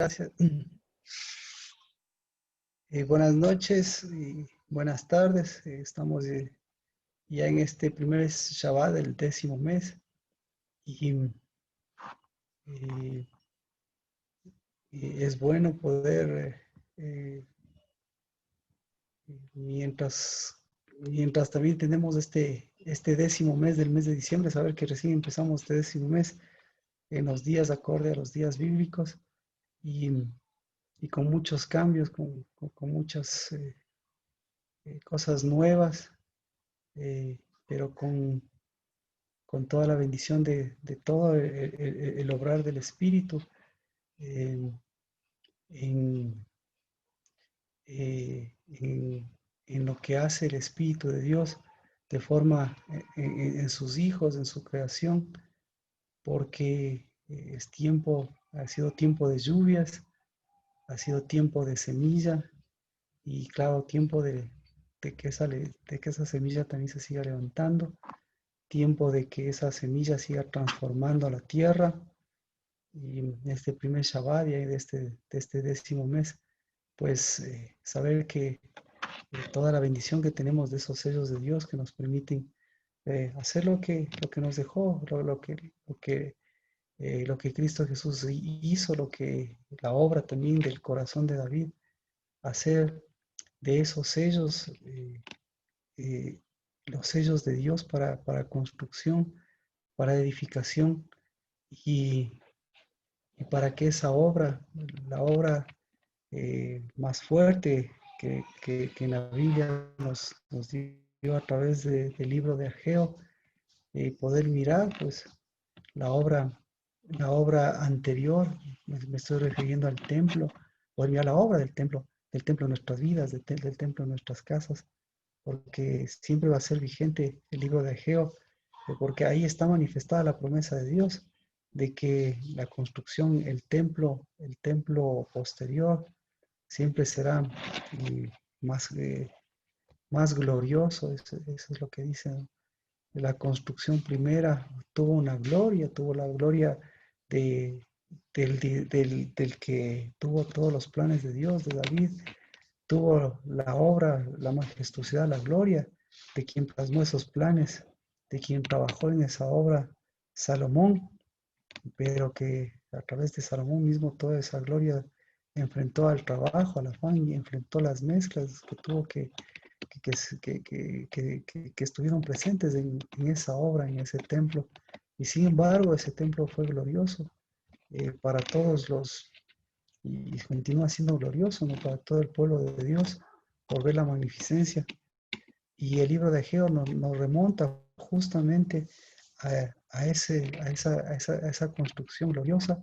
Gracias. Buenas noches y buenas tardes. Estamos ya en este primer Shabbat del 10º mes y, y- y es bueno poder, mientras también tenemos este 10º mes del mes de diciembre, saber que recién empezamos este 10º mes en los días acorde a los días bíblicos y, y con muchos cambios, con muchas cosas nuevas, pero con toda la bendición de todo el obrar del Espíritu eh, en, en lo que hace el Espíritu de Dios de forma en sus hijos, en su creación, porque es tiempo, ha sido tiempo de lluvias, ha sido tiempo de semilla y claro, tiempo de que esa semilla también se siga levantando, tiempo de que esa semilla siga transformando a la tierra. Y en este primer Shabbat y de este 10º mes, pues saber que toda la bendición que tenemos de esos sellos de Dios que nos permiten hacer lo que nos dejó, lo que Cristo Jesús hizo, la obra también del corazón de David, hacer de esos sellos eh, los sellos de Dios para construcción, para edificación y para que esa obra, la obra más fuerte que en la Biblia nos dio a través del libro de Ageo, poder mirar pues la obra, la obra anterior, me estoy refiriendo al templo, poder mirar la obra del templo en nuestras vidas, del templo en nuestras casas, porque siempre va a ser vigente el libro de Ageo, porque ahí está manifestada la promesa de Dios de que la construcción, el templo posterior, siempre será más, más glorioso, eso es lo que dice, ¿no? La construcción primera tuvo la gloria de, del que tuvo todos los planes de Dios, de David, tuvo la obra, la majestuosidad, la gloria de quien plasmó esos planes, de quien trabajó en esa obra, Salomón, pero que a través de Salomón mismo toda esa gloria enfrentó al trabajo, al afán y enfrentó las mezclas que tuvo que estuvieron presentes en esa obra, en ese templo. Y sin embargo, ese templo fue glorioso para todos y continúa siendo glorioso, ¿no? Para todo el pueblo de Dios, por ver la magnificencia. Y el libro de Ageo nos remonta justamente a esa construcción gloriosa,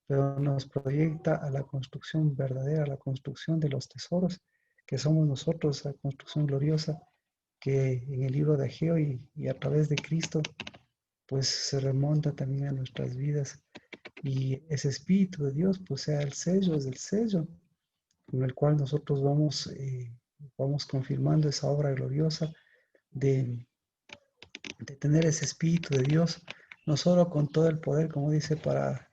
pero nos proyecta a la construcción verdadera, a la construcción de los tesoros, que somos nosotros, la construcción gloriosa que en el libro de Ageo y a través de Cristo, pues se remonta también a nuestras vidas. Y ese Espíritu de Dios, pues sea el sello, es el sello con el cual nosotros vamos confirmando esa obra gloriosa de, de tener ese Espíritu de Dios, no solo con todo el poder, como dice, para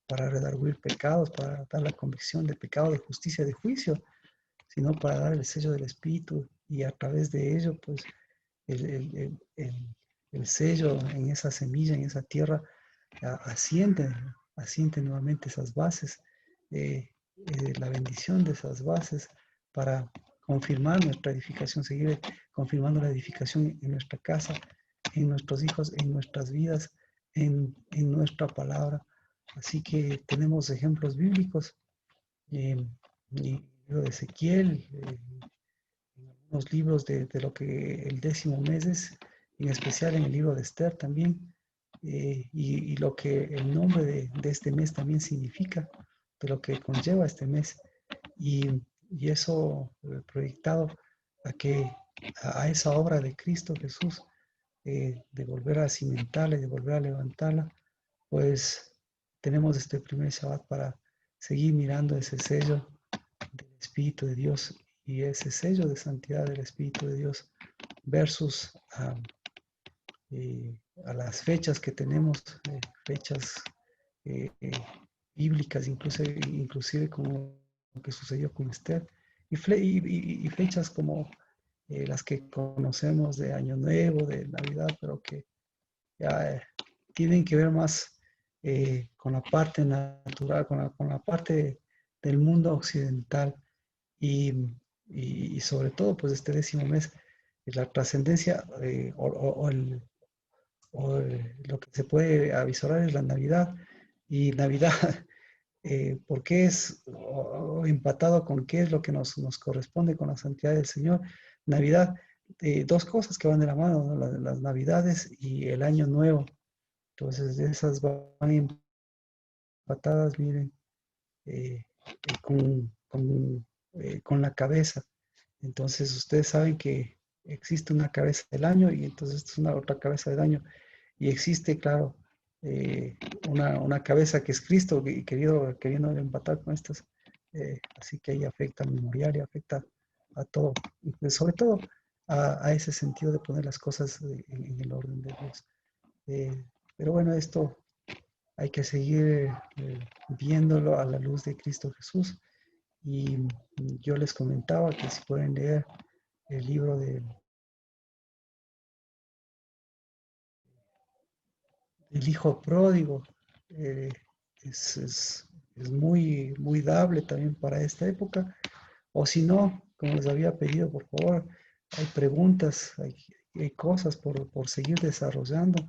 redarguir pecados, para dar la convicción de pecado, de justicia, de juicio, sino para dar el sello del Espíritu y a través de ello, pues, el sello en esa semilla, en esa tierra, asciende nuevamente esas bases, la bendición de esas bases para confirmar nuestra edificación, seguir confirmando la edificación en nuestra casa, en nuestros hijos, en nuestras vidas, en nuestra palabra. Así que tenemos ejemplos bíblicos, en el libro de Ezequiel, en algunos libros de lo que el 10º mes es, en especial en el libro de Esther también, y lo que el nombre de este mes también significa, de lo que conlleva este mes. Y eso proyectado a que a esa obra de Cristo Jesús, de volver a cimentarla y de volver a levantarla, pues tenemos este primer Shabbat para seguir mirando ese sello del Espíritu de Dios y ese sello de santidad del Espíritu de Dios versus a las fechas que tenemos, fechas eh, bíblicas, inclusive como lo que sucedió con Esther, y fechas como las que conocemos de Año Nuevo, de Navidad, pero que ya tienen que ver más con la parte natural, con la parte del mundo occidental y, y sobre todo, pues este 10º mes, la trascendencia lo que se puede avisorar es la Navidad. Y Navidad, ¿por qué es empatado con qué es lo que nos corresponde con la santidad del Señor? Navidad, dos cosas que van de la mano, ¿no? Las Navidades y el Año Nuevo. Entonces, esas van empatadas, miren, con la cabeza. Entonces, ustedes saben que existe una cabeza del año y entonces esta es una otra cabeza del año. Y existe, claro, una cabeza que es Cristo y queriendo empatar con estas. Así que ahí afecta al memorial y afecta a todo, y pues sobre todo a ese sentido de poner las cosas en el orden de Dios. Pero bueno, esto hay que seguir viéndolo a la luz de Cristo Jesús. Y yo les comentaba que si pueden leer el libro del Hijo Pródigo, eh, es, es, es muy dable también para esta época. O si no, como les había pedido, por favor, hay preguntas, hay cosas por seguir desarrollando,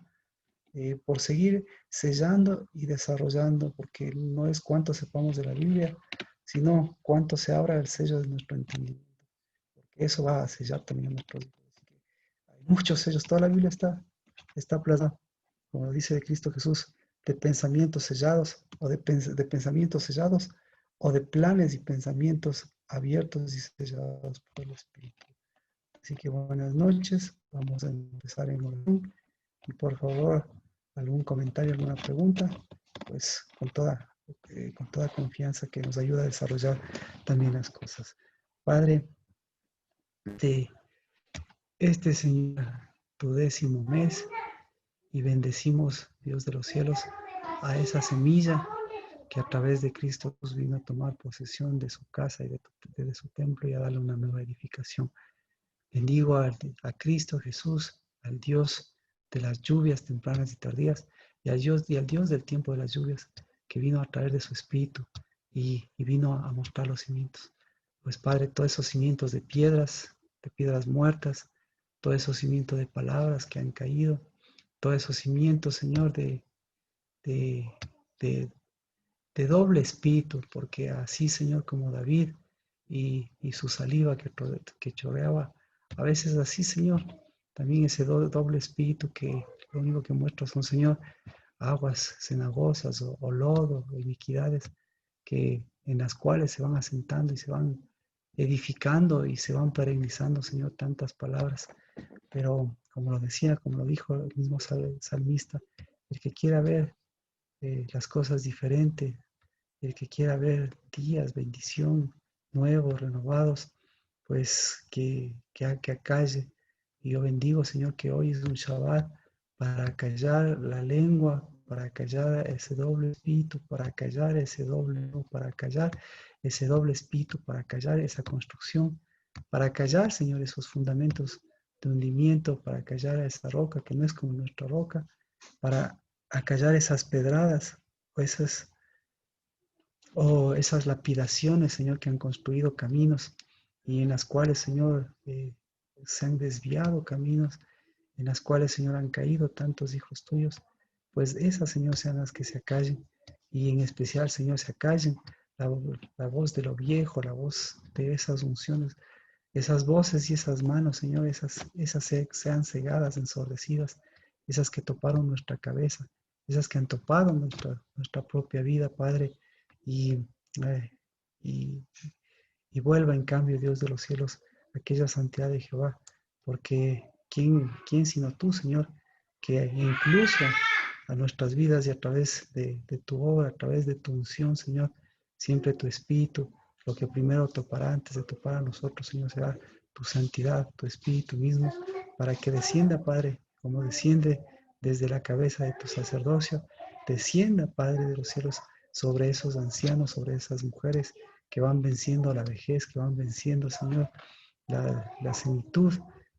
por seguir sellando y desarrollando, porque no es cuánto sepamos de la Biblia, sino cuánto se abra el sello de nuestro entendimiento, porque eso va a sellar también nuestros hijos. Hay muchos sellos, toda la Biblia está plasmada, como dice de Cristo Jesús, de pensamientos sellados o de pensamientos sellados o de planes y pensamientos abiertos y sellados por el Espíritu. Así que buenas noches, vamos a empezar en oración y por favor, algún comentario, alguna pregunta, pues con toda confianza que nos ayuda a desarrollar también las cosas. Padre, de este Señor, tu 10º mes, y bendecimos, Dios de los cielos, a esa semilla que a través de Cristo vino a tomar posesión de su casa y de su templo y a darle una nueva edificación. Bendigo a Cristo Jesús, al Dios de las lluvias tempranas y tardías, y al Dios del tiempo de las lluvias, que vino a traer de su espíritu y vino a mostrar los cimientos. Pues Padre, todos esos cimientos de piedras muertas, todos esos cimientos de palabras que han caído, todos esos cimientos, Señor, de, de, de doble espíritu, porque así, Señor, como David y su saliva que chorreaba, a veces así, Señor, también ese doble espíritu que lo único que muestra son, Señor, aguas cenagosas o lodo o iniquidades en las cuales se van asentando y se van edificando y se van perennizando, Señor, tantas palabras. Pero como lo decía, como lo dijo el mismo salmista, el que quiera ver las cosas diferentes, el que quiera ver días, bendición, nuevos, renovados, pues que acalle. Y yo bendigo, Señor, que hoy es un Shabbat para callar la lengua, para callar ese doble espíritu, para callar ese doble, para callar ese doble espíritu, para callar esa construcción, para callar, Señor, esos fundamentos de hundimiento, para callar a esa roca que no es como nuestra roca, para acallar esas pedradas o esas lapidaciones, Señor, que han construido caminos y en las cuales, Señor, se han desviado caminos, en las cuales, Señor, han caído tantos hijos tuyos, pues esas, Señor, sean las que se acallen y en especial, Señor, se acallen la voz de lo viejo, la voz de esas unciones, esas voces y esas manos, Señor, esas sean cegadas, ensordecidas, esas que toparon nuestra cabeza, esas que han topado nuestra propia vida, Padre, y, eh, y, y vuelva en cambio, Dios de los cielos, aquella santidad de Jehová, porque ¿quién sino tú, Señor, que incluso a nuestras vidas y a través de tu obra, a través de tu unción, Señor, siempre tu espíritu, lo que primero topará antes de topar a nosotros, Señor, será tu santidad, tu espíritu mismo, para que descienda, Padre, como desciende desde la cabeza de tu sacerdocio, descienda, Padre de los cielos, sobre esos ancianos, sobre esas mujeres que van venciendo la vejez, que van venciendo, Señor, la senitud,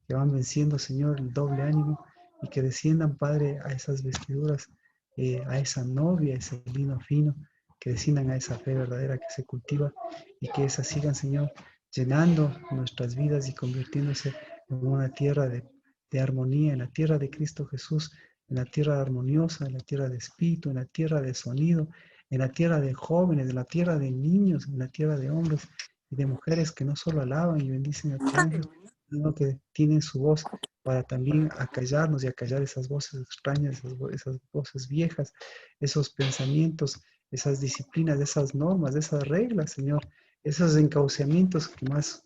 que van venciendo, Señor, el doble ánimo y que desciendan, Padre, a esas vestiduras, a esa novia, ese lino fino, que desciendan a esa fe verdadera que se cultiva y que esas sigan, Señor, llenando nuestras vidas y convirtiéndose en una tierra de armonía, en la tierra de Cristo Jesús, en la tierra armoniosa, en la tierra de espíritu, en la tierra de sonido, en la tierra de jóvenes, en la tierra de niños, en la tierra de hombres y de mujeres que no solo alaban y bendicen a tu nombre, sino que tienen su voz para también acallarnos y acallar esas voces extrañas, esas voces viejas, esos pensamientos, esas disciplinas, esas normas, esas reglas, Señor, esos encauceamientos que más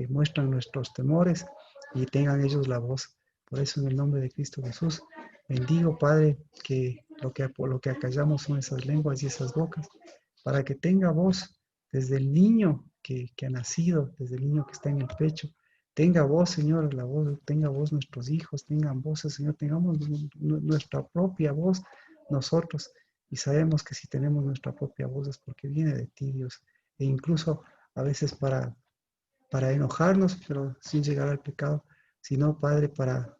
muestran nuestros temores y tengan ellos la voz. Por eso en el nombre de Cristo Jesús, bendigo, Padre, que lo que acallamos son esas lenguas y esas bocas, para que tenga voz desde el niño que ha nacido, desde el niño que está en el pecho. Tenga voz, Señor, la voz, tenga voz nuestros hijos, tengan voces, Señor, tengamos nuestra propia voz nosotros. Y sabemos que si tenemos nuestra propia voz es porque viene de ti, Dios. E incluso a veces para enojarnos, pero sin llegar al pecado, sino, Padre, para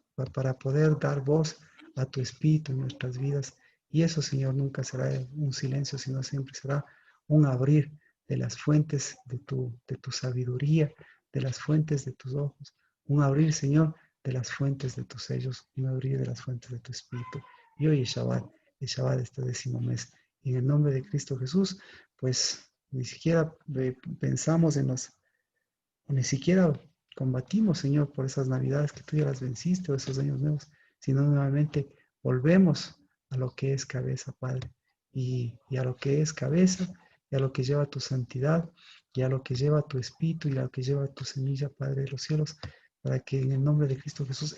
poder dar voz a tu Espíritu en nuestras vidas. Y eso, Señor, nunca será un silencio, sino siempre será un abrir de las fuentes de tu sabiduría, de las fuentes de tus ojos, un abrir, Señor, de las fuentes de tus sellos, un abrir de las fuentes de tu Espíritu. Y hoy es Shabbat este 10º mes. Y en el nombre de Cristo Jesús, pues ni siquiera pensamos en los ni siquiera combatimos, Señor, por esas navidades que tú ya las venciste o esos años nuevos, sino nuevamente volvemos a lo que es cabeza, Padre, y a lo que es cabeza, y a lo que lleva tu santidad, y a lo que lleva tu espíritu, y a lo que lleva tu semilla, Padre de los cielos, para que en el nombre de Cristo Jesús,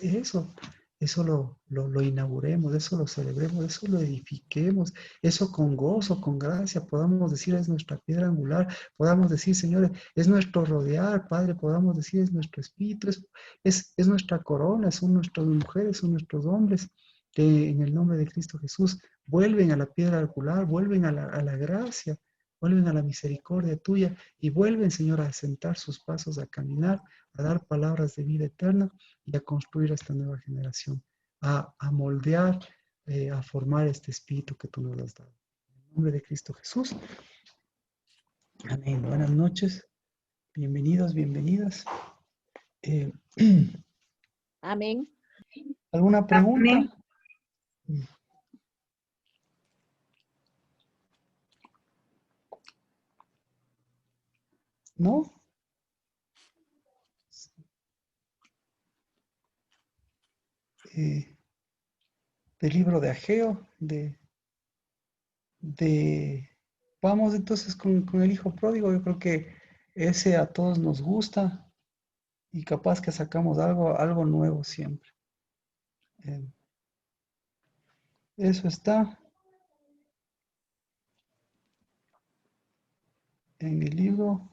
eso lo inauguremos, eso lo celebremos, eso lo edifiquemos, eso con gozo, con gracia, podamos decir es nuestra piedra angular, podamos decir, Señor, es nuestro rodear, Padre, podamos decir, es nuestro espíritu, es nuestra corona, son nuestras mujeres, son nuestros hombres, que en el nombre de Cristo Jesús vuelven a la piedra angular, vuelven a la gracia, vuelven a la misericordia tuya y vuelven, Señor, a sentar sus pasos, a caminar, a dar palabras de vida eterna y a construir esta nueva generación, a moldear, a formar este espíritu que tú nos has dado. En el nombre de Cristo Jesús. Amén. Buenas noches. Bienvenidos, bienvenidas. Eh, Amén. ¿Alguna pregunta? Amén. ¿No? Del libro de Ageo, vamos entonces con el hijo pródigo. Yo creo que ese a todos nos gusta y capaz que sacamos algo nuevo siempre. Eso está en el libro.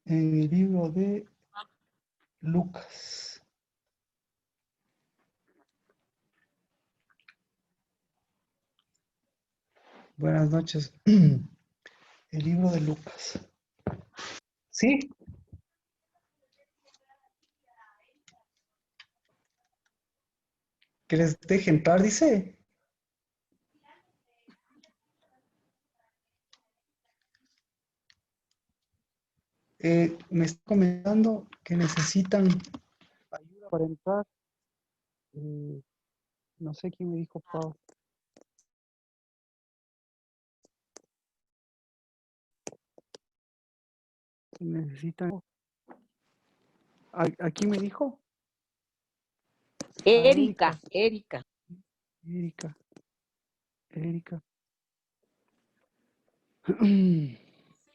En el libro de Lucas. Buenas noches. El libro de Lucas. ¿Sí? ¿Que les deje entrar, dice? Me está comentando que necesitan ayuda para entrar. No sé quién me dijo, Pau. Necesitan. ¿A quién me dijo? Erika. Erika.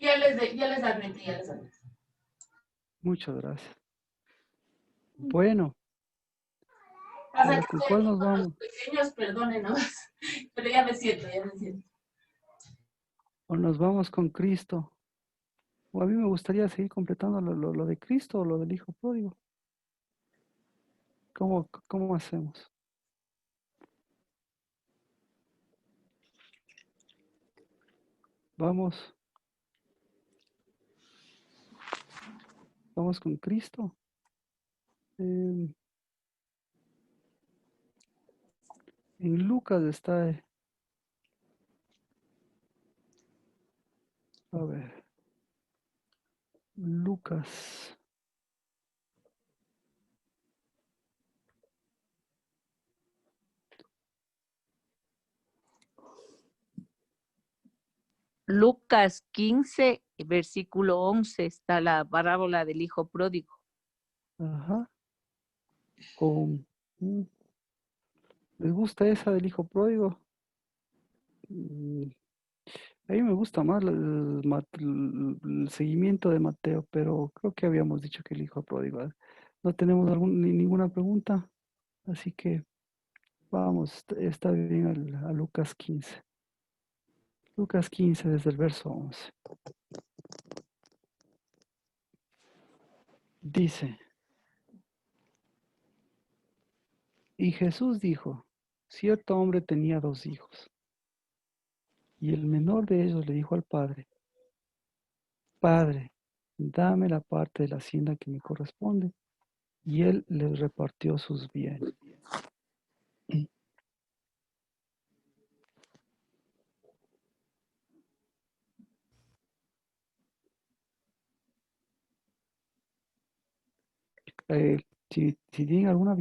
Ya les admití, ya les admití. Muchas gracias. Bueno, Pasa ¿Pero que con estoy cuál aquí nos con los vamos? pequeños, perdónenos. Pero ya me siento, ya me siento. ¿O nos vamos con Cristo? O a mí me gustaría seguir completando lo de Cristo o lo del Hijo Pródigo. ¿Cómo hacemos? Vamos con Cristo. En Lucas está, a ver, Lucas. Lucas 15, versículo 11, está la parábola del hijo pródigo. Ajá. Con, mm, ¿les gusta esa del Hijo Pródigo? Mm, A mí me gusta más el seguimiento de Mateo, pero creo que habíamos dicho que el Hijo Pródigo. No tenemos ninguna pregunta, así que vamos, está bien a Lucas 15. Lucas 15 desde el verso 11. Dice, y Jesús dijo, cierto hombre tenía 2 hijos, y el menor de ellos le dijo al padre, Padre, dame la parte de la hacienda que me corresponde. Y él les repartió sus bienes. Eh, si tienen alguna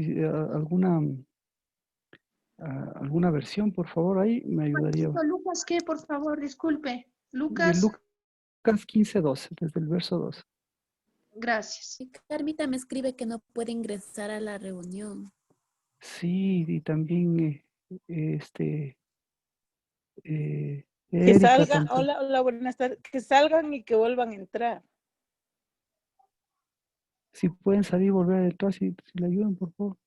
versión, por favor, ahí me ayudaría. Lucas, ¿qué? Por favor, disculpe. De Lucas, Lucas 15:12, desde el verso 12. gracias. Y Carmita me escribe que no puede ingresar a la reunión. Sí, y también Que Erika salgan, tampoco. hola, buenas tardes, que salgan y que vuelvan a entrar. Si pueden salir y volver a entrar, si le ayudan, por favor.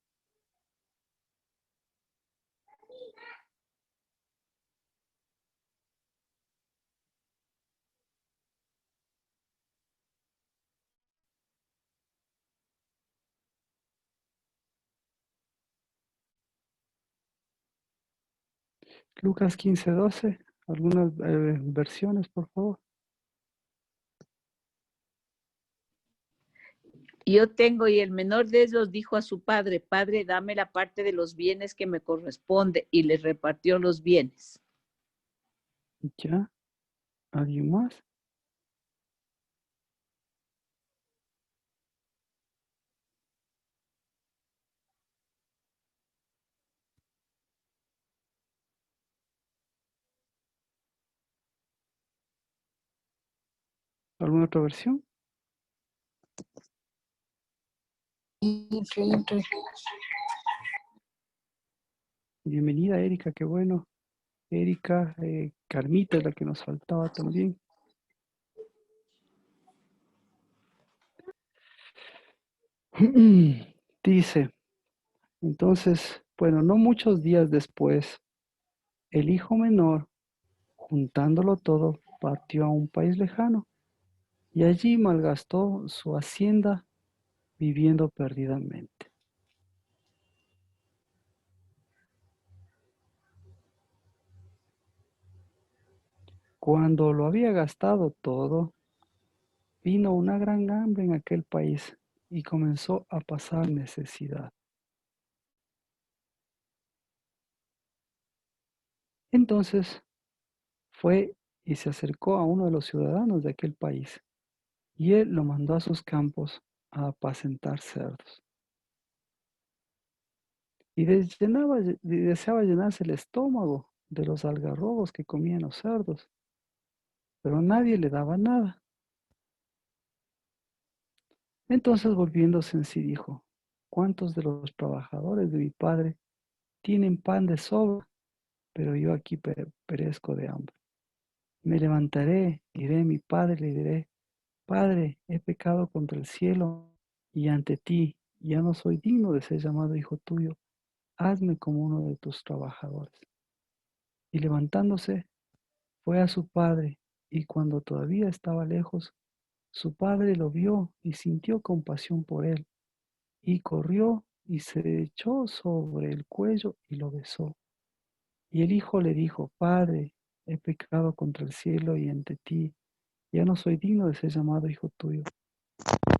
Lucas 15:12, algunas versiones, por favor. Yo tengo, y el menor de ellos dijo a su padre, Padre, dame la parte de los bienes que me corresponde, y les repartió los bienes. ¿Ya? ¿Alguien más? ¿Alguna otra versión? Bienvenida, Erika, qué bueno. Erika, Carmita es la que nos faltaba también. Dice, entonces, bueno, no muchos días después, el hijo menor, juntándolo todo, partió a un país lejano y allí malgastó su hacienda viviendo perdidamente. Cuando lo había gastado todo, vino una gran hambre en aquel país y comenzó a pasar necesidad. Entonces fue y se acercó a uno de los ciudadanos de aquel país, y él lo mandó a sus campos a apacentar cerdos. Y deseaba llenarse el estómago de los algarrobos que comían los cerdos, pero nadie le daba nada. Entonces volviéndose en sí dijo, ¿cuántos de los trabajadores de mi padre tienen pan de sobra, pero yo aquí perezco de hambre? Me levantaré, iré a mi padre y le diré, Padre, he pecado contra el cielo y ante ti, ya no soy digno de ser llamado hijo tuyo. hazme como uno de tus trabajadores. Y levantándose, fue a su padre, y cuando todavía estaba lejos, su padre lo vio y sintió compasión por él, y corrió y se echó sobre el cuello y lo besó. Y el hijo le dijo, Padre, he pecado contra el cielo y ante ti, ya no soy digno de ser llamado hijo tuyo.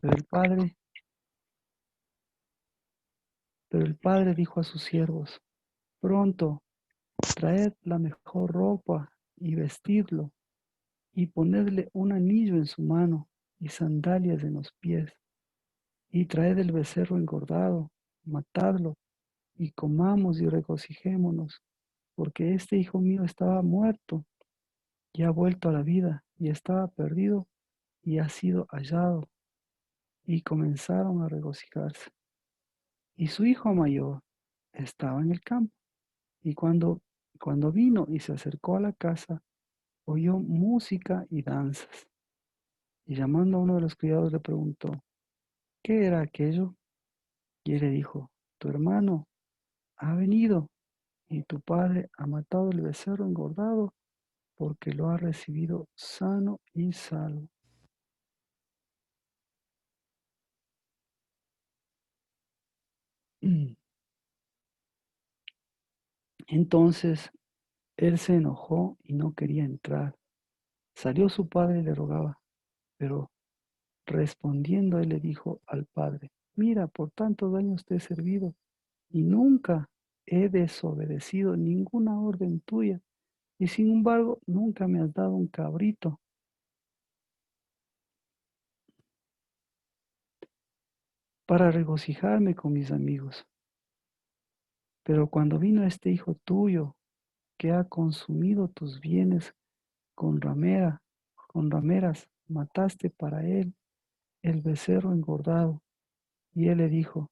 Pero el padre dijo a sus siervos, pronto, traed la mejor ropa y vestidlo, y ponedle un anillo en su mano y sandalias en los pies, y traed el becerro engordado, matadlo, y comamos y regocijémonos, porque este hijo mío estaba muerto y ha vuelto a la vida, y estaba perdido y ha sido hallado. Y comenzaron a regocijarse. Y su hijo mayor estaba en el campo, y cuando vino y se acercó a la casa, oyó música y danzas. Y llamando a uno de los criados le preguntó, ¿qué era aquello? Y él le dijo, tu hermano ha venido y tu padre ha matado el becerro engordado porque lo ha recibido sano y salvo. Entonces él se enojó y no quería entrar. Salió su padre y le rogaba, pero respondiendo él le dijo al padre, mira, por tantos años te he servido y nunca he desobedecido ninguna orden tuya, y sin embargo nunca me has dado un cabrito para regocijarme con mis amigos. Pero cuando vino este hijo tuyo, que ha consumido tus bienes con rameras, mataste para él el becerro engordado. Y él le dijo,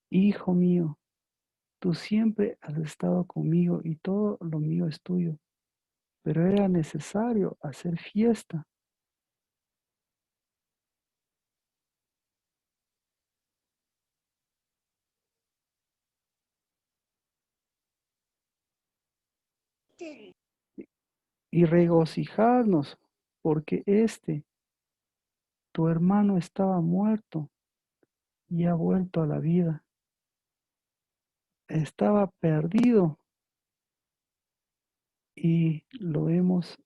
hijo mío, tú siempre has estado conmigo y todo lo mío es tuyo, pero era necesario hacer fiesta. Y regocijarnos, porque tu hermano estaba muerto y ha vuelto a la vida. Estaba perdido y lo hemos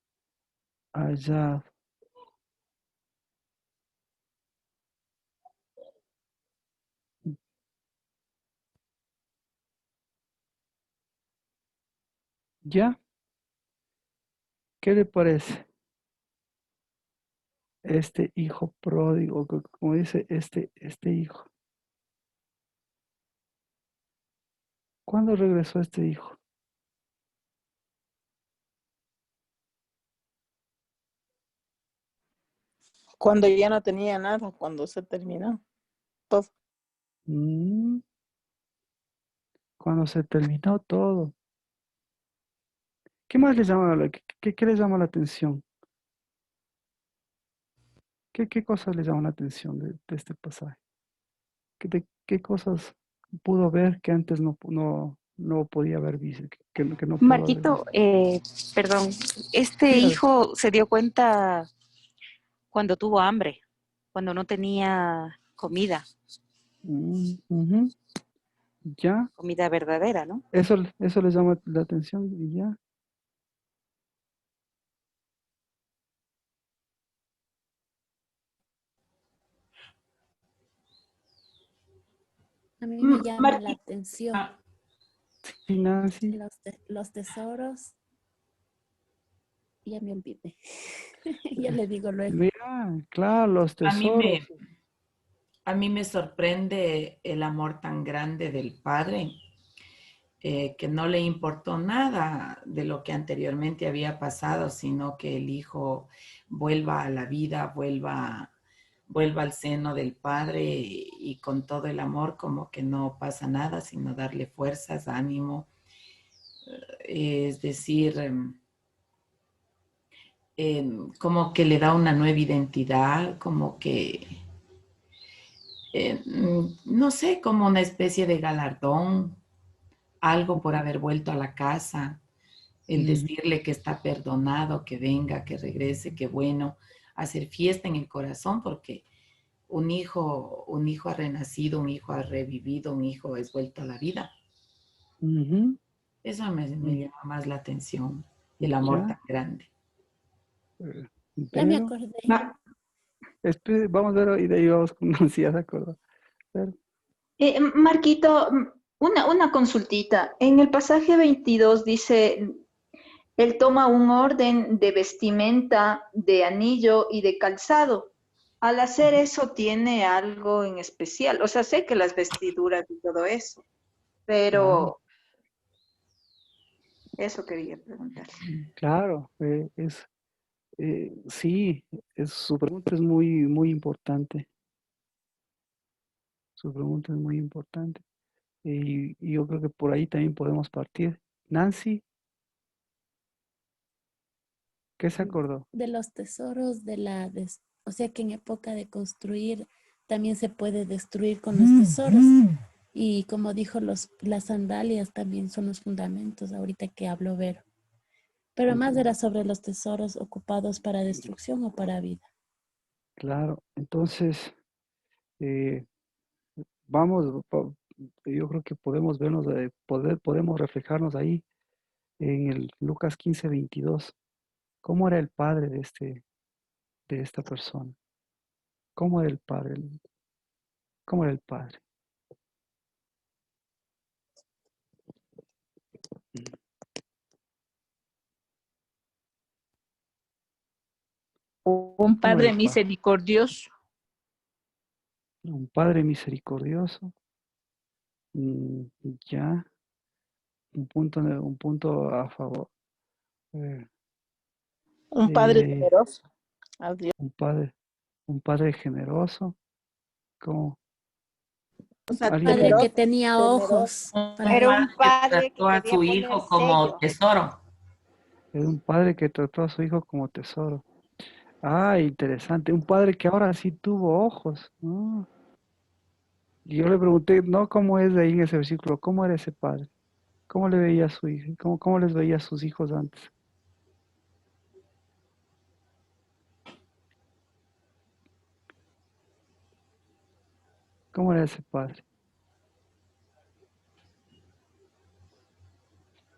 hallado. ¿Ya? ¿Qué le parece? Este hijo pródigo, como dice este hijo. ¿Cuándo regresó este hijo? Cuando ya no tenía nada, cuando se terminó todo. Mm, Cuando se terminó todo. ¿Qué más le llama qué le llama la atención? ¿Qué cosas le llaman la atención de este pasaje? ¿Qué cosas pudo ver que antes no podía haber visto, que no pudo haber Marquito, visto? perdón, este Dígame. hijo se dio cuenta cuando tuvo hambre, cuando no tenía comida, Ujú. Ya, comida verdadera, ¿no? eso le llama la atención y ya. A mí me llama la Martín, atención ah, Sí, Nancy. los tesoros. Ya me olvidé. Ya le digo luego. Mira, claro, los a mí tesoros. me, a mí me sorprende el amor tan grande del padre, que no le importó nada de lo que anteriormente había pasado, sino que el hijo vuelva a la vida, vuelva al seno del padre y con todo el amor como que no pasa nada, sino darle fuerzas, ánimo, es decir, como que le da una nueva identidad, como que, no sé, como una especie de galardón algo por haber vuelto a la casa, el Ujú. decirle que está perdonado, que venga, que regrese, que bueno, hacer fiesta en el corazón, porque un hijo ha renacido, un hijo ha revivido, un hijo es vuelto a la vida. Ujú. Eso me llama más la atención, el amor tan Ya, grande. Ya me pero, acordé. vamos a ver y de ahí vamos con Nancy, ya se acordó. Pero, Marquito, una consultita. En el pasaje 22 dice, él toma un orden de vestimenta, de anillo y de calzado. Al hacer eso, ¿tiene algo en especial? O sea, sé que las vestiduras y todo eso, claro, pero eso quería preguntar. claro, sí, su pregunta es muy, muy importante. Su pregunta es muy importante. Y yo creo que por ahí también podemos partir. Nancy, ¿qué se acordó? De los tesoros o sea que en época de construir también se puede destruir con los tesoros. Y como dijo, las sandalias también son los fundamentos, ahorita que habló Vero. Pero más Ujú. era sobre los tesoros ocupados para destrucción o para vida. Claro, entonces, eh, vamos, yo creo que podemos vernos, podemos reflejarnos ahí en el Lucas 15:22. ¿Cómo era el padre de esta persona? ¿Cómo era el padre? ¿Cómo era el padre? Un ¿Cómo era Padre el padre? misericordioso. Un padre misericordioso. mm, Ya, un punto a favor. eh, Un padre eh, generoso. Adiós. un padre, un padre generoso. ¿Cómo? O sea, ¿Alguien Padre puede? que temeroso, tenía temeroso. ojos Un para Era ver. un padre que padre que trató a quería su poner hijo como sello. tesoro. Es un padre que trató a su hijo como tesoro. Ah, interesante. Un padre que ahora sí tuvo ojos. Y yo le pregunté, no cómo es de ahí en ese versículo, cómo era ese padre, cómo le veía a su hijo, cómo les veía a sus hijos antes. ¿Cómo era ese padre?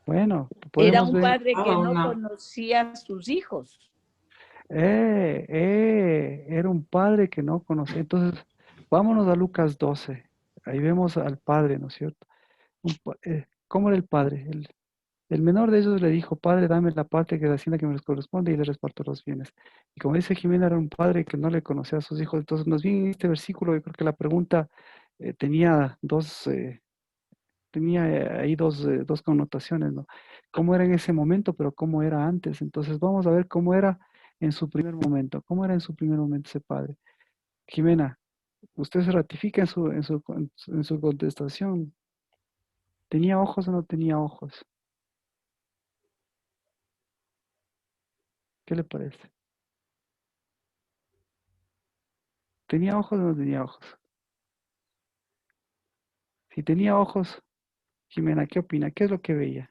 Bueno, Era podemos un ver. padre que no conocía a sus hijos. Era un padre que no conocía. Entonces, vámonos a Lucas 12. Ahí vemos al padre, ¿no es cierto? ¿Cómo era el padre? El menor de ellos le dijo, padre, dame la parte que la hacienda que me les corresponde y le reparto los bienes. Y como dice Jimena, era un padre que no le conocía a sus hijos. Entonces, nos viene en este versículo, yo creo que la pregunta tenía ahí dos connotaciones, ¿no? ¿Cómo era en ese momento, pero cómo era antes? Entonces, vamos a ver cómo era en su primer momento. ¿Cómo era en su primer momento ese padre? Jimena, usted se ratifica en su contestación. ¿Tenía ojos o no tenía ojos? ¿Qué le parece? ¿Tenía ojos o no tenía ojos? Si tenía ojos, Jimena, ¿qué opina? ¿Qué es lo que veía?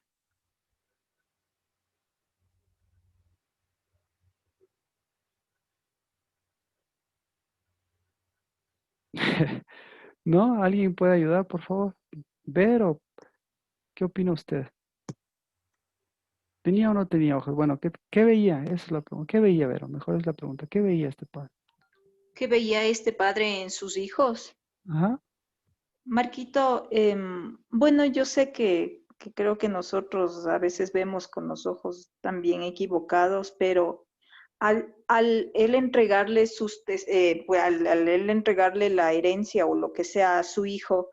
¿No? ¿Alguien puede ayudar, por favor? Vero, ¿qué opina usted? ¿Tenía o no tenía ojos? Bueno, ¿qué veía? Esa es la pregunta. ¿Qué veía, Vero? Mejor es la pregunta. ¿Qué veía este padre? ¿Qué veía este padre en sus hijos? Ajá. Marquito, bueno, yo sé que creo que nosotros a veces vemos con los ojos también equivocados, pero al él entregarle pues, al él entregarle la herencia o lo que sea a su hijo,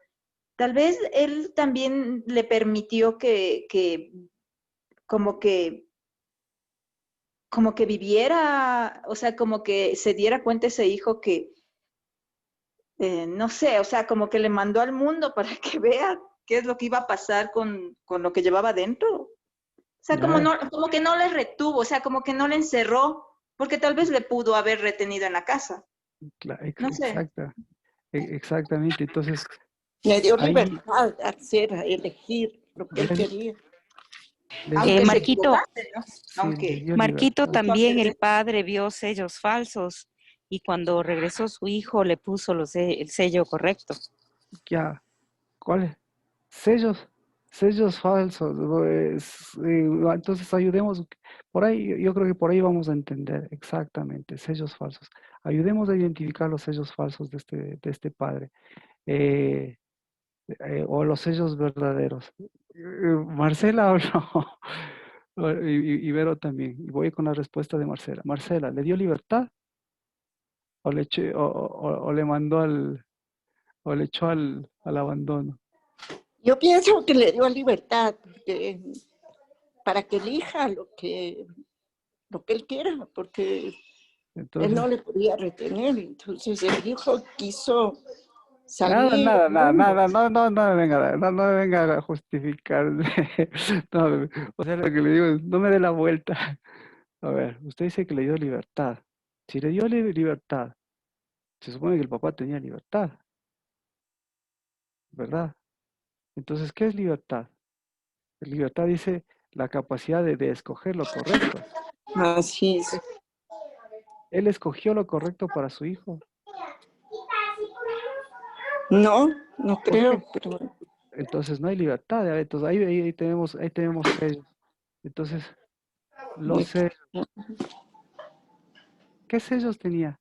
tal vez él también le permitió que como que como que viviera, o sea, como que se diera cuenta ese hijo que, no sé, o sea, como que le mandó al mundo para que vea qué es lo que iba a pasar con lo que llevaba dentro. O sea, Ya, como que no le retuvo, o sea, como que no le encerró, porque tal vez le pudo haber retenido en la casa. No sé. exactamente. Entonces, Le dio ahí, libertad de hacer, a elegir. lo que él Les- quería. les- Aunque se Marquito, equivocase, ¿no? sí, les Aunque dio Marquito, libertad. también el entonces, padre vio sellos falsos y cuando regresó su hijo le puso el sello correcto. Ya, ¿cuáles? Sellos, sellos falsos. Entonces ayudemos, por ahí, yo creo que por ahí vamos a entender exactamente, sellos falsos. Ayudemos a identificar los sellos falsos de este padre, eh, o los sellos verdaderos. Marcela o no, y Vero también. Y voy con la respuesta de Marcela. Marcela, ¿le dio libertad o o le mandó o le echó al abandono? yo pienso que le dio libertad para que elija lo que él quiera, porque él Entonces, no le podía retener. Entonces el hijo quiso nada, salir nada, al nada, mundo. nada, no me venga a justificar. No, o sea, lo que le digo es, no me dé la vuelta. A ver, usted dice que le dio libertad. Si le dio libertad, se supone que el papá tenía libertad, ¿verdad? Entonces, ¿qué es libertad? Libertad dice la capacidad de escoger lo correcto. Así es. Él escogió lo correcto para su hijo. No, no ¿Por qué? creo, pero Entonces no hay libertad. Entonces ahí tenemos sellos. Entonces, los sellos. ¿Qué sellos tenía?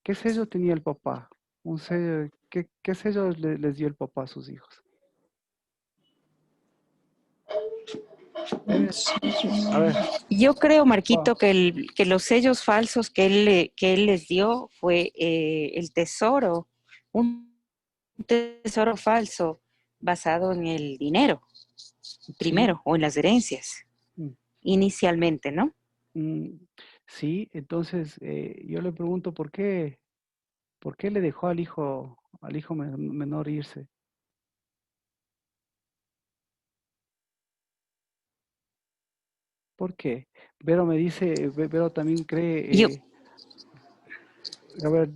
¿Qué sello tenía el papá? Un sello, ¿qué sello les dio el papá a sus hijos? A ver, Yo creo, papá. Marquito, que los sellos falsos que él les dio fue el tesoro, un tesoro falso basado en el dinero, Sí, primero, o en las herencias, mm, inicialmente, ¿no? mm, sí, entonces yo le pregunto por qué le dejó al hijo menor irse. ¿Por qué? Vero me dice, Vero también Yo, cree, a ver,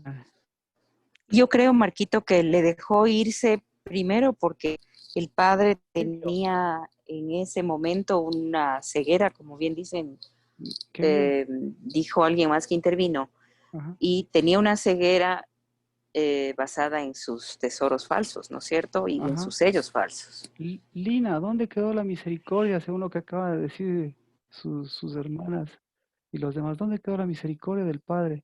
yo creo, Marquito, que le dejó irse primero porque el padre tenía en ese momento una ceguera, como bien dicen, ¿qué vio? dijo alguien más que intervino, Ajá. y tenía una ceguera basada en sus tesoros falsos, ¿no es cierto? Y en Ajá. sus sellos falsos. Lina, ¿dónde quedó la misericordia según lo que acaba de decir sus hermanas y los demás? ¿Dónde quedó la misericordia del Padre?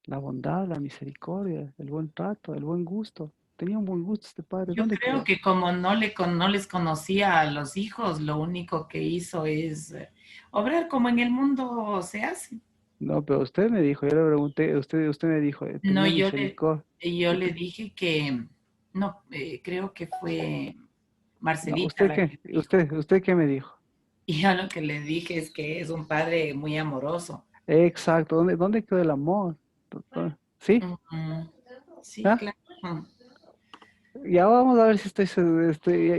La bondad, la misericordia, el buen trato, el buen gusto. Tenía un buen gusto este padre. Yo ¿Dónde creo quedó? que como no les conocía a los hijos, lo único que hizo es obrar como en el mundo se hace. No, pero usted me dijo, yo le pregunté, usted me dijo, No, tenía misericordia. yo le dije que, no, creo que fue No, Marcelita ¿usted la qué? que dijo. ¿Usted qué me dijo? Y yo lo que le dije es que es un padre muy amoroso. Exacto, ¿dónde quedó el amor? ¿Sí? Ujú. Sí, ¿Ah? claro. Ujú. Ya vamos a ver si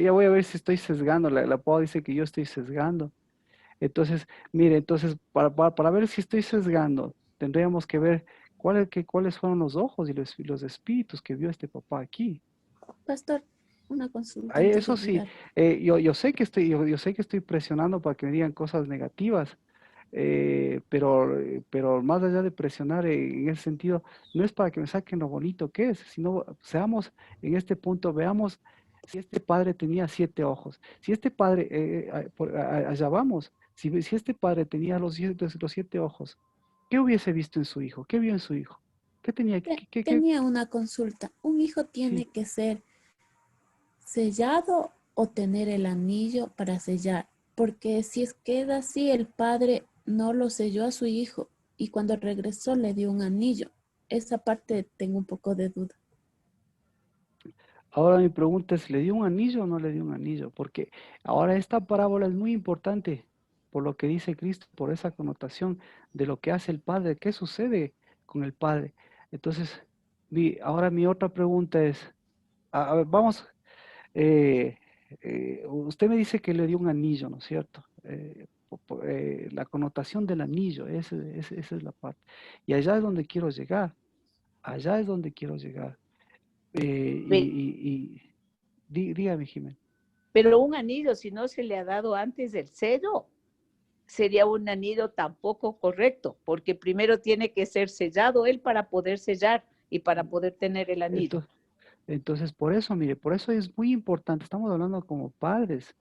ya voy a ver si estoy sesgando. La POA dice que yo estoy sesgando. Entonces, mire, entonces, para ver si estoy sesgando, tendríamos que ver cuáles fueron los ojos y los espíritus que vio este papá aquí. Pastor, una consulta Ahí, antes de eso sí, olvidar. yo sé que yo sé que estoy presionando para que me digan cosas negativas, pero más allá de presionar en ese sentido, no es para que me saquen lo bonito que es, sino seamos en este punto, veamos si este padre tenía 7 ojos, si este padre, allá vamos, si este padre tenía los 7 ojos, ¿qué hubiese visto en su hijo? ¿Qué vio en su hijo? ¿Qué tenía? Tenía una consulta. ¿Un hijo tiene Sí. que ser sellado o tener el anillo para sellar? Porque si es queda así, el padre no lo selló a su hijo y cuando regresó le dio un anillo. Esa parte tengo un poco de duda. Ahora mi pregunta es, ¿le dio un anillo o no le dio un anillo? Porque ahora esta parábola es muy importante por lo que dice Cristo, por esa connotación de lo que hace el Padre, qué sucede con el Padre. Entonces, ahora mi otra pregunta es, a ver, vamos, eh, usted me dice que le dio un anillo, ¿no es cierto? La connotación del anillo, esa es la parte. Y allá es donde quiero llegar, allá es donde quiero llegar. Ve- Dígame, Jimena. Pero un anillo, si no se le ha dado antes del sello, sería un anillo tampoco correcto, porque primero tiene que ser sellado él para poder sellar y para poder tener el anillo. Entonces, por eso, mire, por eso es muy importante. Estamos hablando como padres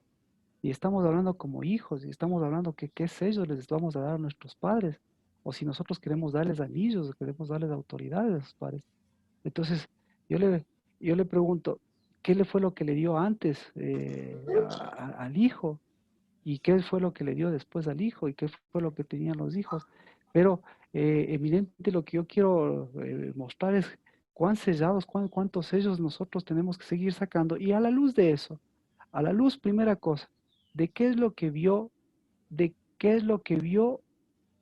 y estamos hablando como hijos y estamos hablando que qué sellos les vamos a dar a nuestros padres. O si nosotros queremos darles anillos, queremos darles autoridades a sus padres. Entonces, yo le pregunto, ¿qué le fue lo que le dio antes al hijo? ¿Y qué fue lo que le dio después al hijo? ¿Y qué fue lo que tenían los hijos? Pero evidente lo que yo quiero mostrar es cuán sellados, cuántos sellos nosotros tenemos que seguir sacando. Y a la luz de eso, a la luz, primera cosa, de qué es lo que vio, de qué es lo que vio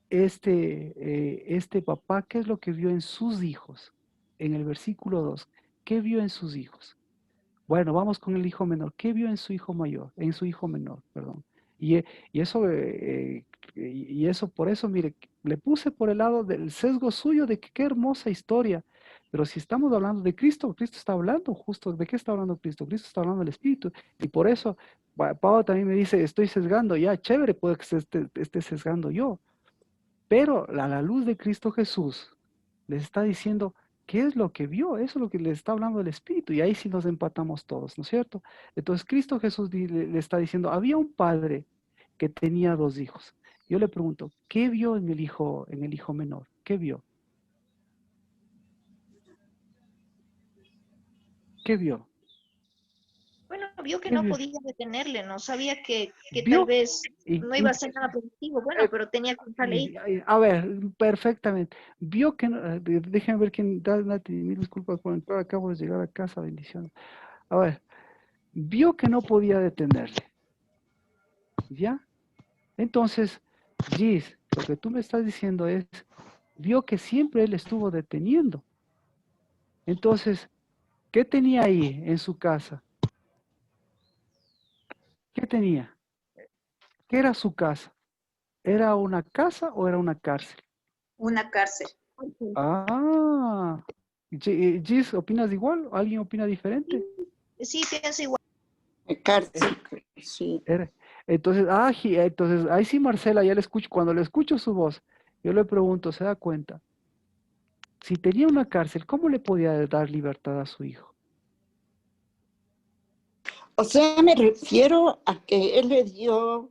este papá, qué es lo que vio en sus hijos. En el versículo 2, ¿qué vio en sus hijos? Bueno, vamos con el hijo menor. ¿Qué vio en su hijo mayor? En su hijo menor, perdón. Y eso, por eso, mire, le puse por el lado del sesgo suyo de que qué hermosa historia. Pero si estamos hablando de Cristo, Cristo está hablando justo, ¿de qué está hablando Cristo? Cristo está hablando del Espíritu. Y por eso, Pablo también me dice, estoy sesgando, ya, chévere, puede que esté sesgando yo. Pero a la luz de Cristo Jesús, les está diciendo, ¿qué es lo que vio? Eso es lo que le está hablando el Espíritu. Y ahí sí nos empatamos todos, ¿no es cierto? Entonces Cristo Jesús le está diciendo, había un padre que tenía 2 hijos. Yo le pregunto, ¿qué vio en el hijo menor? ¿Qué vio? ¿Qué vio? Bueno, vio que ¿Qué no vio? podía detenerle, no sabía que tal ¿Vio? vez Y, no iba a ser nada positivo, bueno, pero tenía que dejarle ir. a ver, perfectamente. Vio que, déjenme ver quién, Nati, mil disculpas por entrar, acabo de llegar a casa, bendiciones. A ver, vio que no podía detenerle, ¿ya? Entonces, Gis, lo que tú me estás diciendo es, vio que siempre él estuvo deteniendo. Entonces, ¿qué tenía ahí en su casa? ¿Qué tenía? ¿Qué era su casa? ¿Era una casa o era una cárcel? Una cárcel. Ah, Gis, ¿opinas igual? ¿Alguien opina diferente? Sí, pienso igual. Cárcel, sí. Entonces, entonces, ahí sí, Marcela, ya le escucho, cuando le escucho su voz, yo le pregunto, ¿se da cuenta? Si tenía una cárcel, ¿cómo le podía dar libertad a su hijo? O sea, me refiero a que él le dio,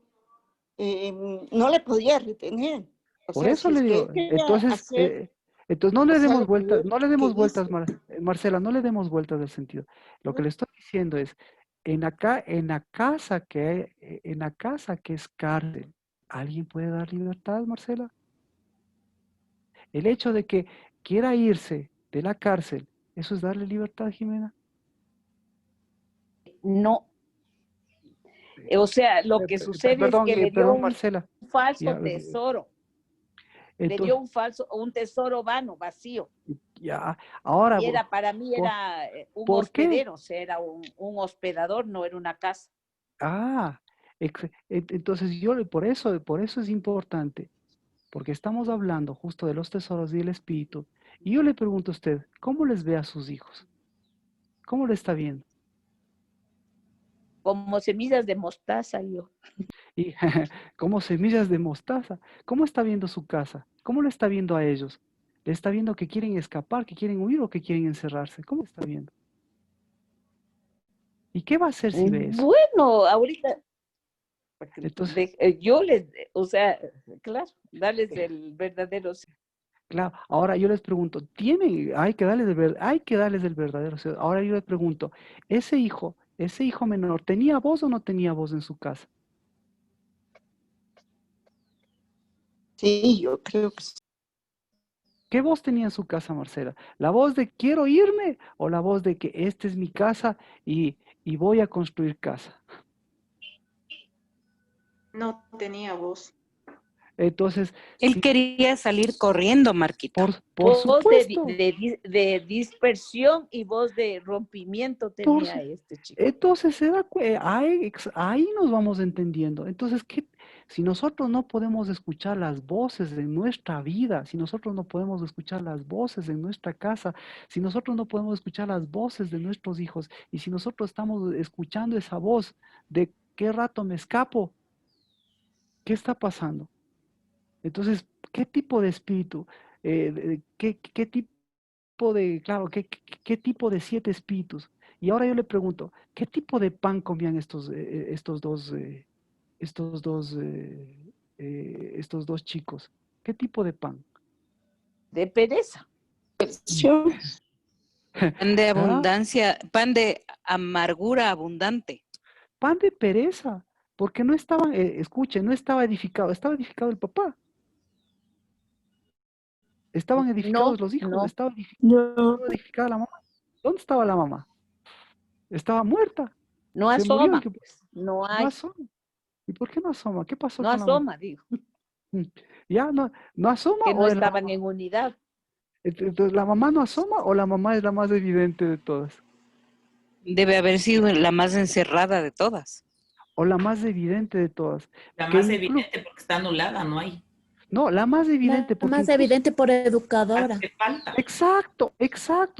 no le podía retener. O Por sea, eso si le es que digo, él quería hacer, entonces no o le sea, demos lo que vueltas, no le demos vueltas, hizo. Marcela, no le demos vueltas del sentido. Lo que le estoy diciendo es, en la casa que es cárcel, ¿alguien puede dar libertad, Marcela? El hecho de que quiera irse de la cárcel, ¿eso es darle libertad, Jimena? No, o sea, lo que sucede es que le dio Perdón, un Marcela. falso Ya, tesoro, le dio entonces, un tesoro vano, vacío. ya, ahora, Y para mí ¿por, era un por qué? hospedero, o sea, era un hospedador, no era una casa. Entonces por eso es importante, porque estamos hablando justo de los tesoros del Espíritu. Y yo le pregunto a usted, ¿cómo les ve a sus hijos? ¿Cómo le está viendo? Como semillas de mostaza, yo. Y como semillas de mostaza. ¿Cómo está viendo su casa? ¿Cómo le está viendo a ellos? ¿Le está viendo que quieren escapar, que quieren huir o que quieren encerrarse? ¿Cómo está viendo? ¿Y qué va a hacer si ve eso? Bueno, ahorita Entonces, yo les, o sea, claro, darles el verdadero. claro, ahora yo les pregunto, hay que darles el verdadero. Ahora yo les pregunto, ese hijo menor, ¿tenía voz o no tenía voz en su casa? Sí, yo creo que sí. ¿Qué voz tenía en su casa, Marcela? ¿La voz de quiero irme o la voz de que esta es mi casa y voy a construir casa? No tenía voz. Entonces, Él quería salir corriendo, Marquito. por Voz supuesto. de dispersión y voz de rompimiento tenía este chico. Entonces ahí nos vamos entendiendo. Entonces, Si nosotros no podemos escuchar las voces de nuestra vida, si nosotros no podemos escuchar las voces de nuestra casa, si nosotros no podemos escuchar las voces de nuestros hijos, y si nosotros estamos escuchando esa voz de qué rato me escapo, ¿qué está pasando? Entonces, ¿qué tipo de espíritu? ¿Qué tipo de, claro, qué tipo de 7 espíritus? Y ahora yo le pregunto, ¿qué tipo de pan comían estos dos chicos? ¿Qué tipo de pan? De pereza. Pan de ¿Ah? abundancia, pan de amargura abundante. Pan de pereza, porque no estaban, escuchen, no estaba estaba edificado el papá. Estaban edificados No, los hijos, no, estaba No, edificada la mamá. ¿Dónde estaba la mamá? Estaba muerta. no Se murió. asoma, pues, no No hay, asoma. ¿Y por qué no asoma? ¿Qué pasó no con la mamá? asoma, digo, Ya no asoma que no o es la estaban mamá. en unidad. Entonces, ¿la mamá no asoma o la mamá es la más evidente de todas? Debe haber sido la más encerrada de todas. O la más evidente de todas. La Que más incluso, evidente porque está anulada, no hay. no, la más evidente La porque más incluso, evidente por educadora. Hace falta. exacto,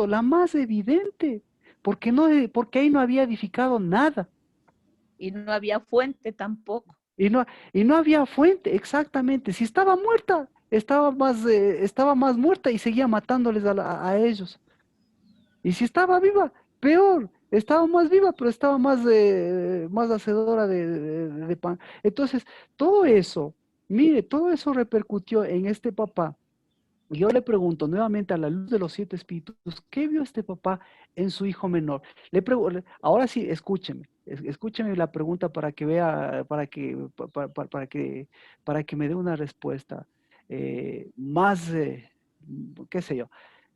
la más evidente. Porque ahí no había edificado nada. Y no había fuente tampoco. Y no había fuente, exactamente. Si estaba muerta, estaba más muerta y seguía matándoles a ellos. Y si estaba viva, peor. Estaba más viva, pero estaba más hacedora de pan. Entonces, todo eso, mire, todo eso repercutió en este papá. Yo le pregunto nuevamente a la luz de los 7 espíritus, ¿qué vio este papá en su hijo menor? Ahora sí, escúcheme la pregunta para que vea, para que me dé una respuesta más, qué sé yo.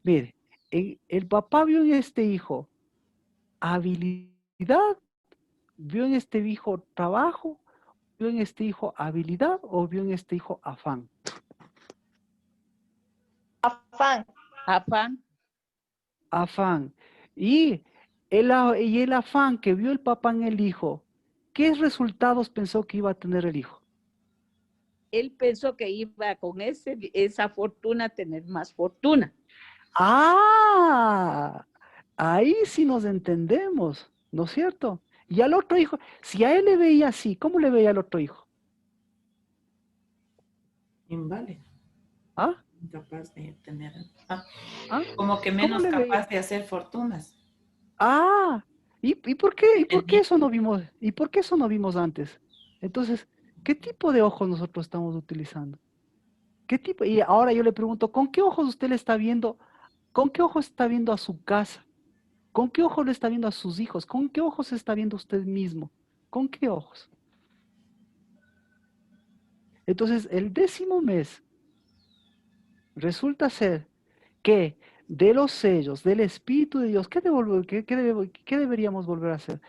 Mire, el papá vio en este hijo habilidad, vio en este hijo trabajo, vio en este hijo habilidad o vio en este hijo afán. Afán. Afán, Afán. Y el afán que vio el papá en el hijo, ¿qué resultados pensó que iba a tener el hijo? él pensó que iba con esa fortuna a tener más fortuna. Ah, ahí sí nos entendemos, ¿no es cierto? Y al otro hijo, si a él le veía así, ¿cómo le veía al otro hijo? Inválido. ¿Ah? Incapaz de tener. ¿Ah? Como que ¿Cómo menos le veía? capaz de hacer fortunas. Ah, ¿y por qué Dependiendo. eso no vimos? ¿Y por qué eso no vimos antes? Entonces, ¿qué tipo de ojos nosotros estamos utilizando? ¿Qué tipo? Y ahora yo le pregunto, ¿con qué ojos usted le está viendo? ¿Con qué ojos está viendo a su casa? ¿Con qué ojos le está viendo a sus hijos? ¿Con qué ojos está viendo usted mismo? ¿Con qué ojos? Entonces, el 10º mes resulta ser que de los sellos del Espíritu de Dios, ¿qué deberíamos volver a hacer?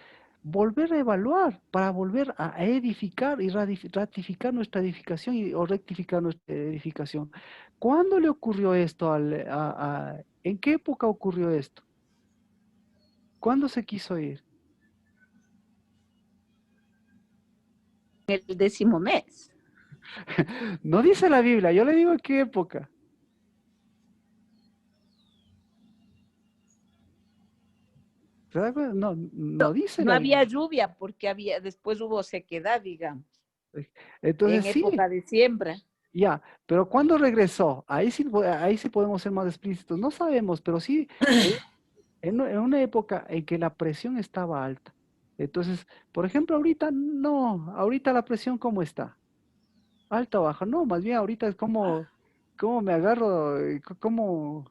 Volver a evaluar para volver a edificar y ratificar nuestra edificación o rectificar nuestra edificación. ¿Cuándo le ocurrió esto? ¿En qué época ocurrió esto? ¿Cuándo se quiso ir? En el 10º mes. No dice la Biblia, yo le digo en qué época. ¿Se da cuenta? No dice No la había Biblia. lluvia porque después hubo sequedad, digamos, Entonces en sí, época de siembra. ya, pero ¿cuándo regresó? Ahí sí podemos ser más explícitos. No sabemos, pero sí, en una época en que la presión estaba alta. Entonces, por ejemplo, ahorita no, ahorita la presión ¿cómo está? ¿Alta o baja? No, más bien ahorita es como me agarro, como,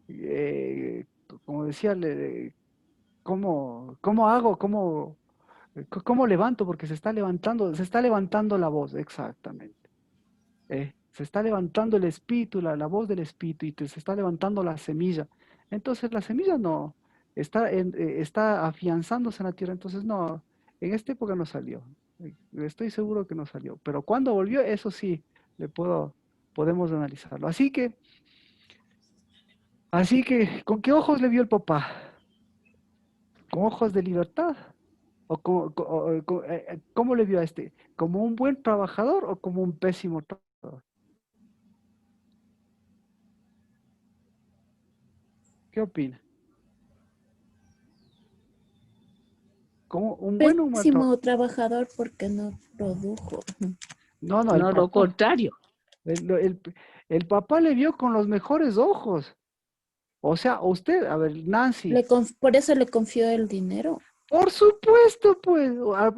eh, como decía, cómo hago, cómo levanto, porque se está levantando la voz, exactamente. Se está levantando el espíritu, la voz del espíritu, y se está levantando la semilla. Entonces la semilla no, está afianzándose en la tierra, entonces no, en esta época no salió. Estoy seguro que no salió. Pero cuando volvió, eso sí, podemos analizarlo. Así que, ¿con qué ojos le vio el papá? Con ojos de libertad. ¿O cómo le vio a este? ¿Como un buen trabajador o como un pésimo trabajador? ¿Qué opina? ¿Como un buen o un mal trabajador? Pésimo trabajador porque no produjo. No, no, el No, lo papá. contrario. El papá le vio con los mejores ojos. O sea, usted, a ver, Nancy, Por eso le confió el dinero. por supuesto, pues,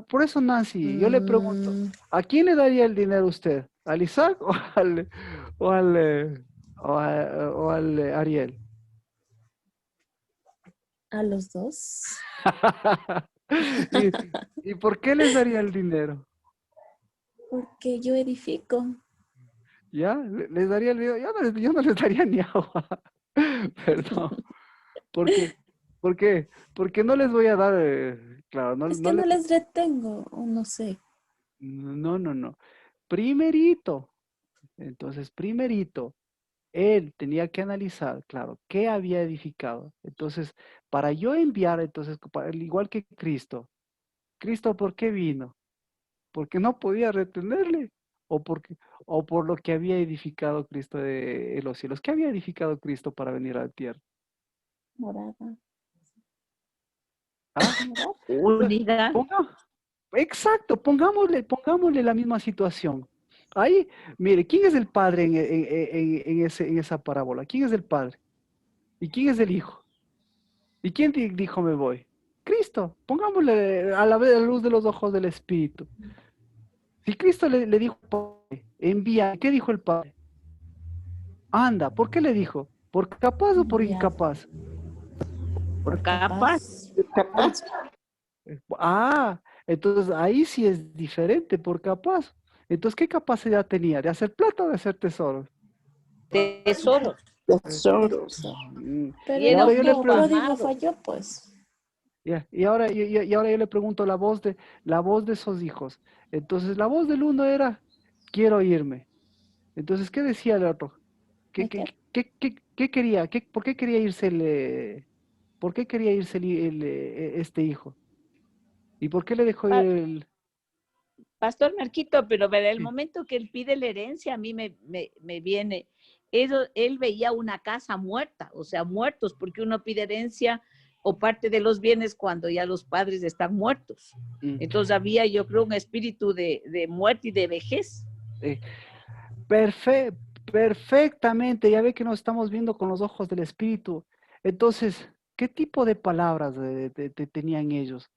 por eso Nancy, yo le pregunto, Mm, ¿a quién le daría el dinero usted? ¿Al Isaac o al, o al Ariel? a los dos. ¿Y por qué les daría el dinero? Porque yo edifico. ¿Ya? ¿Les daría el dinero? Yo no les daría ni agua. Perdón. ¿Por qué? ¿Por qué? Porque no les voy a dar, claro, Es no que no les... les retengo, o no sé. No, no, no. Primerito. Entonces, primerito, él tenía que analizar, claro, qué había edificado. Entonces, para yo enviar, entonces, al igual que Cristo, Cristo, ¿por qué vino? Porque no podía retenerle, o porque, o por lo que había edificado Cristo en los cielos. ¿Qué había edificado Cristo para venir a la tierra? Morada. ¿Ah? Morada. Unidad. Exacto, pongámosle la misma situación. Ahí, mire, ¿quién es el padre en esa parábola? ¿Quién es el padre? ¿Y quién es el hijo? ¿Y quién dijo me voy? Cristo. Pongámosle a la luz de los ojos del Espíritu. Si Cristo le dijo, Padre, envía, ¿qué dijo el Padre? Anda, ¿por qué le dijo? ¿Por capaz o por Enviado. incapaz? Por capaz. Capaz. Ah, entonces ahí sí es diferente, por capaz. Entonces, ¿qué capacidad tenía? ¿De hacer plata o de hacer tesoros? Tesoros. Tesoros. Mm. Pero Y Y era ahora un yo le como hijo pregunto, pródigo amado. falló, pues. y ahora yo le pregunto la voz de esos hijos. Entonces, la voz del uno era, quiero irme. Entonces, ¿qué decía el otro? Me quedo. ¿Qué quería? ¿Por qué quería irse por qué quería irse este hijo? ¿Y por qué le dejó ir Pa- el... Pastor Marquito, pero para el Sí. momento que él pide la herencia, a mí me viene, él veía una casa muerta, o sea, muertos, porque uno pide herencia o parte de los bienes cuando ya los padres están muertos. Mm. Entonces había, yo creo, un espíritu de muerte y de vejez. Perfectamente, ya ve que nos estamos viendo con los ojos del Espíritu. Entonces, ¿qué tipo de palabras tenían ellos?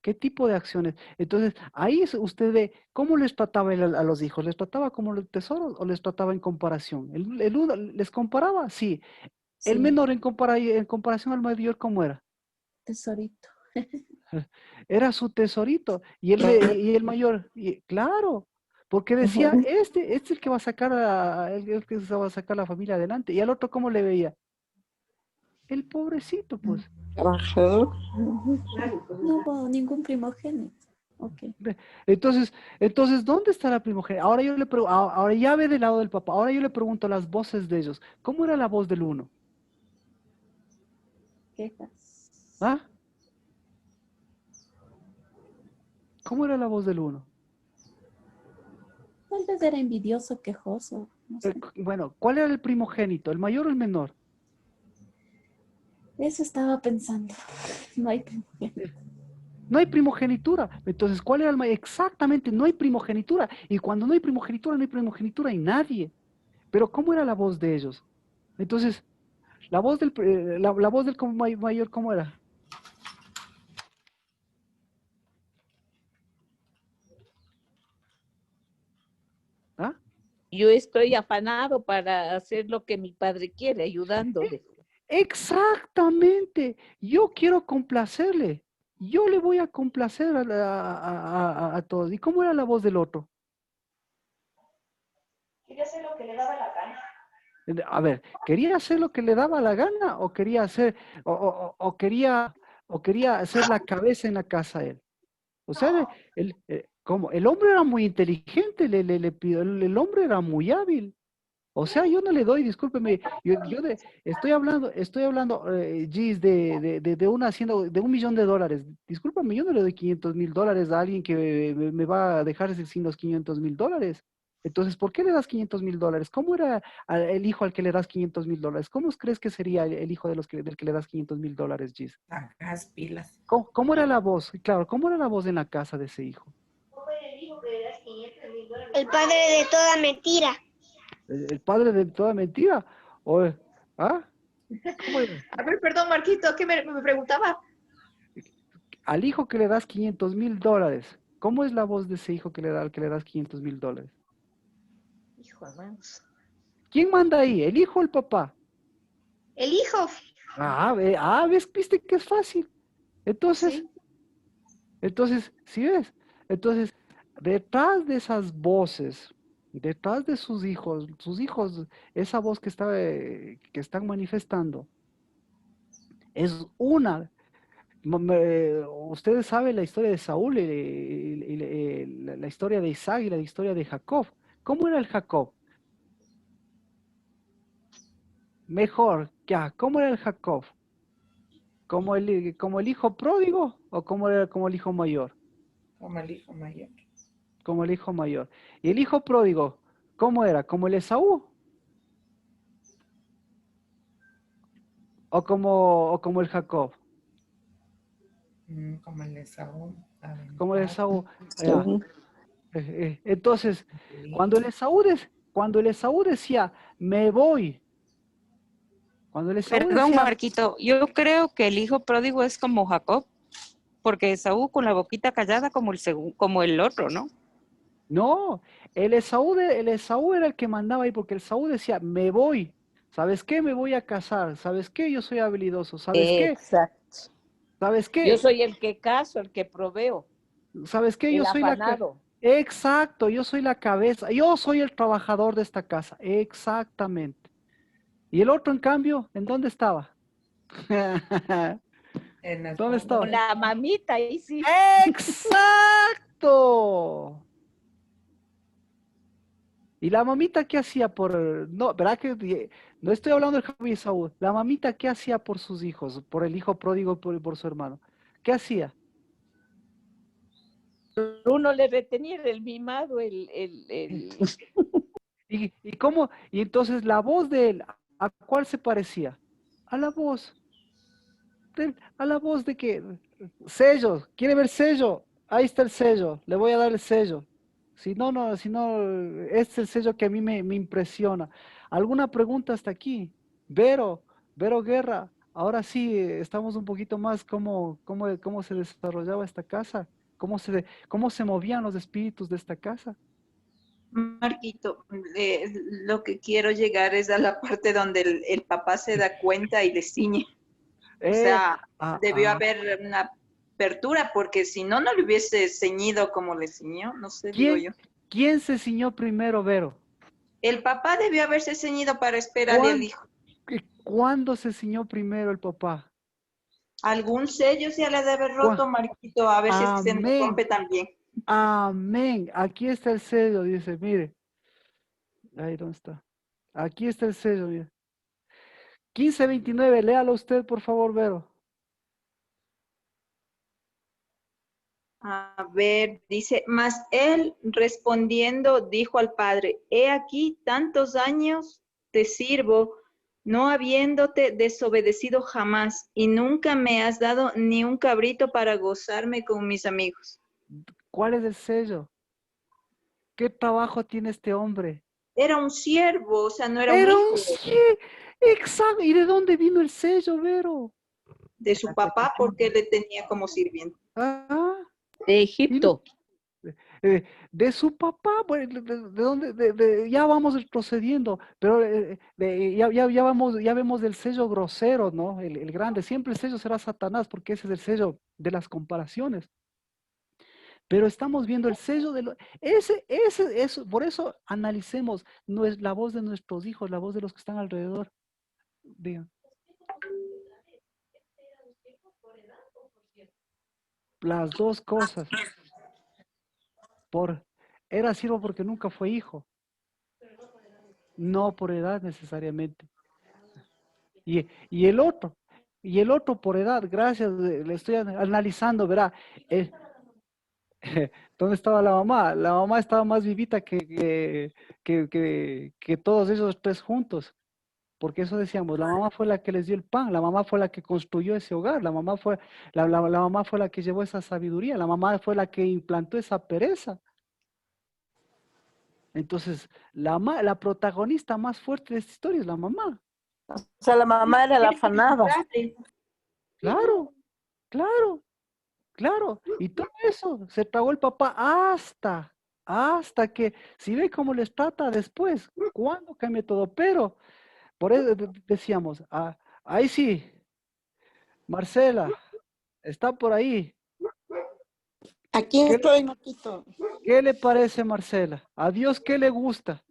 ¿Qué tipo de acciones? Entonces, ahí usted ve cómo les trataba él a los hijos. ¿Les trataba como los tesoros o les trataba en comparación? ¿El uno les comparaba? Sí. El Sí, menor en comparación al mayor, ¿cómo era? tesorito. Era su tesorito. Y y el mayor, claro, porque decía, Ujú. este es el que va a sacar el que va a sacar la familia adelante. Y al otro, ¿cómo le veía? El pobrecito, pues. Trabajador. Ujú. No hubo ningún primogénito. Ok. Entonces, ¿dónde está la primogénita? Ahora yo le pregunto, ahora ya ve del lado del papá, ahora yo le pregunto las voces de ellos. ¿Cómo era la voz del uno? Quejas. ¿Ah? ¿Cómo era la voz del uno? Tal vez era envidioso, quejoso. No sé. Bueno, ¿cuál era el primogénito? ¿El mayor o el menor? Eso estaba pensando. No hay primogénito. No hay primogenitura. Entonces, ¿cuál era el mayor? Exactamente, no hay primogenitura. Y cuando no hay primogenitura en nadie. Pero ¿cómo era la voz de ellos? Entonces, la voz del mayor, ¿cómo era? ¿Ah? Yo estoy afanado para hacer lo que mi padre quiere, ayudándole. Exactamente. Yo quiero complacerle. Yo le voy a complacer a todos. ¿Y cómo era la voz del otro? Quería hacer lo que le daba la gana. A ver, ¿quería hacer lo que le daba la gana o quería hacer, o quería hacer la cabeza en la casa él? O sea, como el hombre era muy inteligente, le pido, el hombre era muy hábil. O sea, yo no le doy, discúlpeme, estoy hablando, Gis, de una hacienda, de $1.000.000. Discúlpame, yo no le doy $500.000 a alguien que me va a dejar sin los $500.000. Entonces, ¿por qué le das $500.000? ¿Cómo era el hijo al que le das $500.000? ¿Cómo crees que sería el hijo del que le das $500.000, Gis? Sacas pilas. ¿Cómo era la voz? Claro, ¿cómo era la voz en la casa de ese hijo? El padre de toda mentira. ¿El padre de toda mentira? ¿O, ¿ah? ¿Cómo era? A ver, perdón, Marquito, ¿qué me preguntaba? Al hijo que le das $500.000, ¿cómo es la voz de ese hijo al que le das $500.000? Hijo, hermanos. ¿Quién manda ahí? ¿El hijo o el papá? El hijo. ¿Viste que es fácil? Entonces, Sí. ¿Sí ves? Entonces, detrás de esas voces, detrás de sus hijos, esa voz que están manifestando, es una. Ustedes saben la historia de Saúl, la historia de Isaac y la historia de Jacob. ¿Cómo era el Jacob? Mejor, ya, ¿cómo era el Jacob? ¿Como el hijo pródigo o como el hijo mayor? Como el hijo mayor. Como el hijo mayor. ¿Y el hijo pródigo, cómo era? ¿Como el Esaú? ¿O como el Jacob? Como el Esaú. Como el Esaú. Ya. Según. Entonces, cuando el Esaú decía, me voy. Cuando el Esaú Perdón, decía, Marquito, yo creo que el hijo pródigo es como Jacob, porque Esaú con la boquita callada como el otro, ¿no? no, el Esaú era el que mandaba ahí, porque el Esaú decía, me voy. ¿Sabes qué? Me voy a casar. ¿Sabes qué? Yo soy habilidoso. ¿Sabes qué? Exacto. ¿Sabes Yo qué? soy el que caso, el que proveo, ¿Sabes qué? el afanado. Exacto, yo soy la cabeza, yo soy el trabajador de esta casa. Exactamente. ¿Y el otro, en cambio, en dónde estaba? ¿Dónde estaba? Con la mamita, ahí sí. ¡Exacto! ¿Y la mamita qué hacía no, verdad que no estoy hablando de Jacob y Saúl? La mamita qué hacía por sus hijos, por el hijo pródigo, por su hermano? ¿Qué hacía? Uno le retenía el mimado, ¿Y cómo? Y entonces la voz de él, ¿a cuál se parecía? A la voz. A la voz de que, sello, ¿quiere ver sello? Ahí está el sello, le voy a dar el sello. Si no, este es el sello que a mí me impresiona. ¿Alguna pregunta hasta aquí? Vero Guerra, ahora sí, estamos un poquito más cómo se desarrollaba esta casa, cómo se movían los espíritus de esta casa. Marquito, lo que quiero llegar es a la parte donde el papá se da cuenta y le ciñe. O sea, debió haber una apertura, porque si no, no le hubiese ceñido como le ciñó, no sé, digo yo. ¿Quién se ciñó primero, Vero? El papá debió haberse ceñido para esperarle al hijo. ¿Cuándo se ciñó primero el papá? Algún sello se le debe haber roto, Marquito, a ver si es que se nos rompe también. Amén. Aquí está el sello, dice, mire. Ahí, ¿dónde está? Aquí está el sello, mire. 15:29, léalo usted, por favor, Vero. A ver, dice, mas él respondiendo dijo al padre, he aquí tantos años te sirvo, no habiéndote desobedecido jamás, y nunca me has dado ni un cabrito para gozarme con mis amigos. ¿Cuál es el sello? ¿Qué trabajo tiene este hombre? Era un siervo, o sea, no era un hijo. Exacto. ¿Y de dónde vino el sello, Vero? De su papá, porque le tenía como sirviente. De Egipto. De su papá, bueno, de dónde, ya vamos retrocediendo, pero ya vemos el sello grosero, ¿no? El grande, siempre el sello será Satanás, porque ese es el sello de las comparaciones. Pero estamos viendo el sello de por eso analicemos la voz de nuestros hijos, la voz de los que están alrededor. Digan. Las dos cosas. Era siervo porque nunca fue hijo. no por edad necesariamente. Y el otro por edad, gracias, le estoy analizando, verá, ¿dónde estaba la mamá? La mamá estaba más vivita que todos esos tres juntos. Porque eso decíamos, la mamá fue la que les dio el pan, la mamá fue la que construyó ese hogar, la mamá fue la que llevó esa sabiduría, la mamá fue la que implantó esa pereza. Entonces, la protagonista más fuerte de esta historia es la mamá. O sea, la mamá era la afanada. Claro, claro, claro. Y todo eso se tragó el papá hasta que, si ve cómo les trata después, cuando cambia todo. Pero, por eso decíamos, ahí sí, Marcela, está por ahí. Aquí estoy, Marquito. ¿Qué le parece, Marcela? ¿A Dios qué le gusta?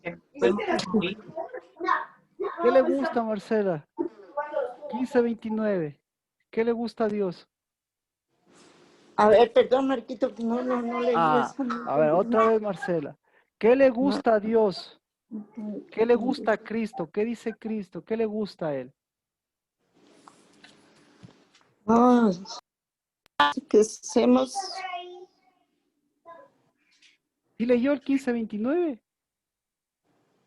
¿Qué le gusta, Marcela? 15:29. ¿Qué le gusta a Dios? A ver, perdón, Marquito, no leí eso. A ver, otra vez, Marcela. ¿Qué le gusta a Dios? ¿Qué le gusta a Cristo? ¿Qué dice Cristo? ¿Qué le gusta a Él? Que seamos... ¿Sí leyó el 15:29?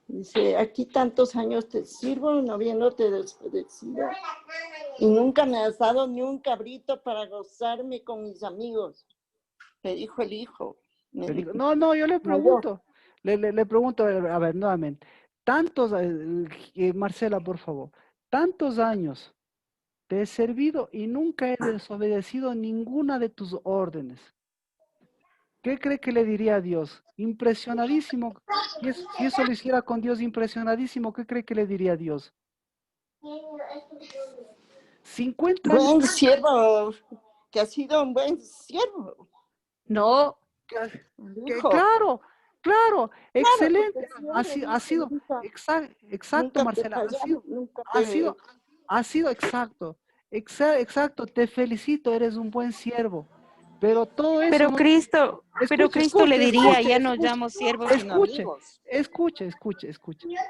Dice, aquí tantos años te sirvo, no habiéndote desobedecido. Y nunca me has dado ni un cabrito para gozarme con mis amigos. Le dijo el hijo. No, yo le pregunto. Le pregunto, a ver, nuevamente. Tantos, Marcela, por favor. Tantos años te he servido y nunca he desobedecido ninguna de tus órdenes. ¿Qué cree que le diría a Dios? Impresionadísimo. Si eso lo hiciera con Dios impresionadísimo, ¿qué cree que le diría a Dios? 50 años. Buen siervo, que ha sido un buen siervo. No. Claro, excelente. Ha sido, exacto, Marcela. Ha sido exacto. Exacto, te felicito, eres un buen siervo. Pero todo eso. Pero Cristo le diría, ya no llamo siervos sino amigos. Escuche.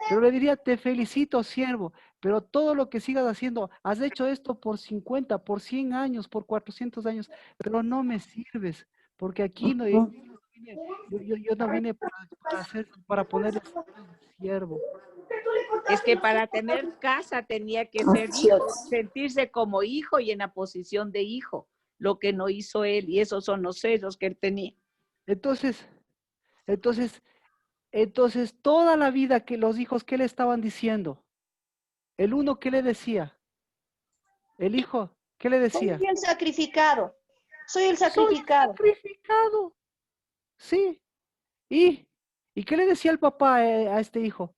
Pero le diría, te felicito, siervo, pero todo lo que sigas haciendo, has hecho esto por 50, por 100 años, por 400 años, pero no me sirves, porque aquí no, yo no vine para ponerle siervo. Es que para tener casa tenía que ser hijo, sentirse como hijo y en la posición de hijo, lo que no hizo él, y esos son los sellos que él tenía. Entonces, toda la vida que los hijos, ¿qué le estaban diciendo? El uno, ¿qué le decía? El hijo, ¿qué le decía? Soy el sacrificado. Soy el sacrificado. Soy sacrificado. Sí. ¿Y qué le decía el papá a este hijo?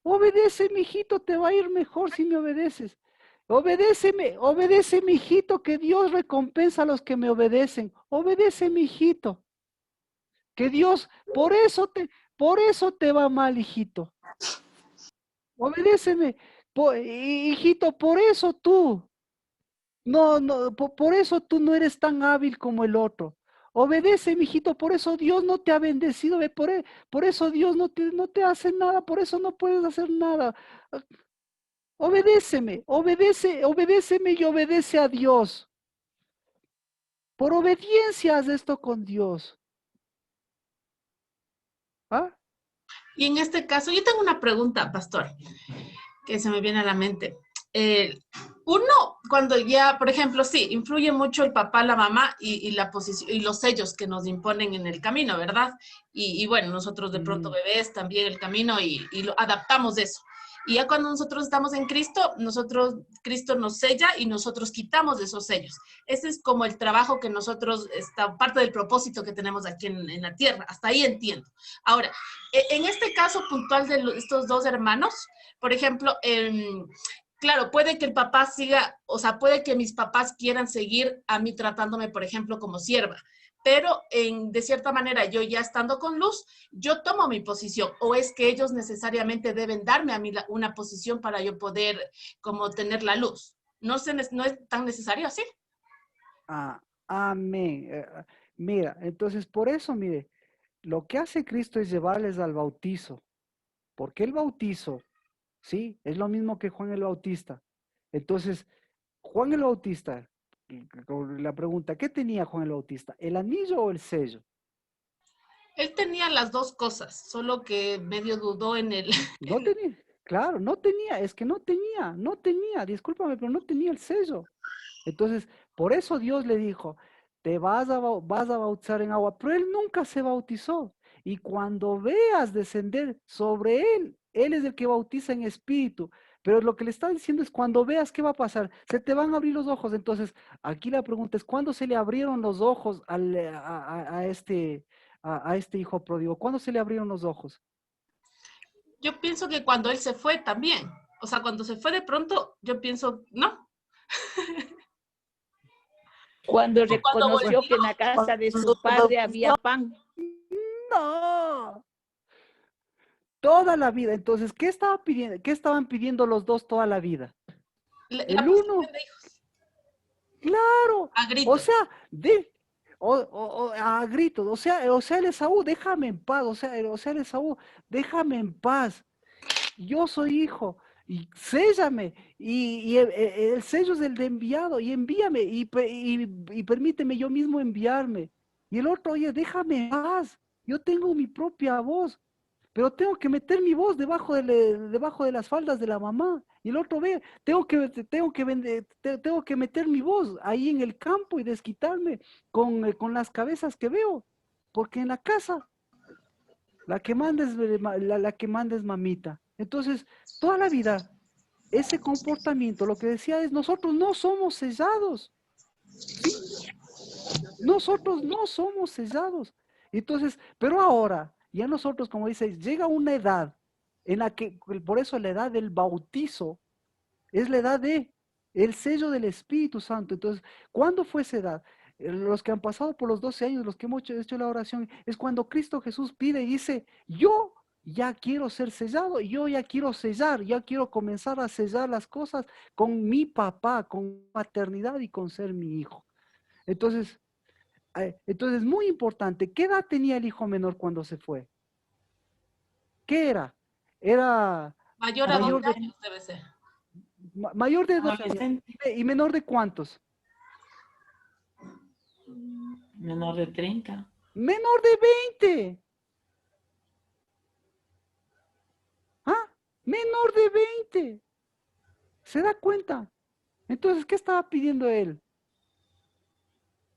Obedece, mijito, te va a ir mejor si me obedeces. Obedece, mijito, que Dios recompensa a los que me obedecen. Obedece, mijito. Que Dios, por eso te va mal, hijito. Obedéceme, hijito, por eso tú. Por eso tú no eres tan hábil como el otro. Obedece, mijito, por eso Dios no te ha bendecido, por eso Dios no te hace nada, por eso no puedes hacer nada. Obedéceme y obedece a Dios. Por obediencia haz esto con Dios. ¿Ah? Y en este caso, yo tengo una pregunta, pastor, que se me viene a la mente. Uno, cuando ya, por ejemplo, sí, influye mucho el papá, la mamá y la posición y los sellos que nos imponen en el camino, ¿verdad? Y bueno, nosotros de pronto bebés también el camino y lo adaptamos eso. Y ya cuando nosotros estamos en Cristo, Cristo nos sella y nosotros quitamos esos sellos. Ese es como el trabajo que nosotros, parte del propósito que tenemos aquí en la tierra. Hasta ahí entiendo. Ahora, en este caso puntual de estos dos hermanos, por ejemplo, claro, puede que el papá siga, o sea, puede que mis papás quieran seguir a mí tratándome, por ejemplo, como sierva. Pero de cierta manera, yo ya estando con luz, yo tomo mi posición. ¿O es que ellos necesariamente deben darme a mí una posición para yo poder como tener la luz? ¿No es tan necesario así? Amén. Mira, entonces por eso, mire, lo que hace Cristo es llevarles al bautizo, porque el bautizo, ¿sí? Es lo mismo que Juan el Bautista. Entonces, Juan el Bautista, con la pregunta, ¿qué tenía Juan el Bautista? ¿El anillo o el sello? Él tenía las dos cosas, solo que medio dudó en el... No tenía, claro, no tenía, es que no tenía, discúlpame, pero no tenía el sello. Entonces, por eso Dios le dijo, te vas a bautizar en agua, pero él nunca se bautizó. Y cuando veas descender sobre él es el que bautiza en espíritu. Pero lo que le está diciendo es cuando veas qué va a pasar, se te van a abrir los ojos. Entonces, aquí la pregunta es, ¿cuándo se le abrieron los ojos a este hijo pródigo? ¿Cuándo se le abrieron los ojos? Yo pienso que cuando él se fue también. O sea, cuando se fue de pronto, yo pienso, no. Cuando O cuando reconoció volvió. que en la casa de su padre había pan. No. Toda la vida. Entonces, ¿qué estaba pidiendo? ¿Qué estaban pidiendo los dos toda la vida? La El posesión uno. de hijos. Claro. A O gritos. sea, a gritos. O sea, el Esaú, déjame en paz. O sea, el Esaú, déjame en paz. Yo soy hijo. Y séllame. Y el sello es el de enviado. Y envíame. Y permíteme yo mismo enviarme. Y el otro, oye, déjame en paz. Yo tengo mi propia voz. Pero tengo que meter mi voz debajo de las faldas de la mamá. Y el otro ve, tengo que meter mi voz ahí en el campo y desquitarme con las cabezas que veo. Porque en la casa, la que manda la que manda es mamita. Entonces, toda la vida, ese comportamiento, lo que decía es, nosotros no somos sellados. ¿Sí? Nosotros no somos sellados. Entonces, pero ahora, ya nosotros, como dice, llega una edad en la que, por eso la edad del bautizo, es la edad de el sello del Espíritu Santo. Entonces, ¿cuándo fue esa edad? Los que han pasado por los 12 años, los que hemos hecho la oración, es cuando Cristo Jesús pide y dice, yo ya quiero ser sellado, yo ya quiero sellar, ya quiero comenzar a sellar las cosas con mi papá, con paternidad y con ser mi hijo. Entonces, muy importante, ¿qué edad tenía el hijo menor cuando se fue? ¿Qué era? Era Mayor a 12 años debe ser. Mayor de 12 años. ¿Y menor de cuántos? Menor de 30. Menor de 20. ¿Ah? Menor de 20. ¿Se da cuenta? Entonces, ¿qué estaba pidiendo él?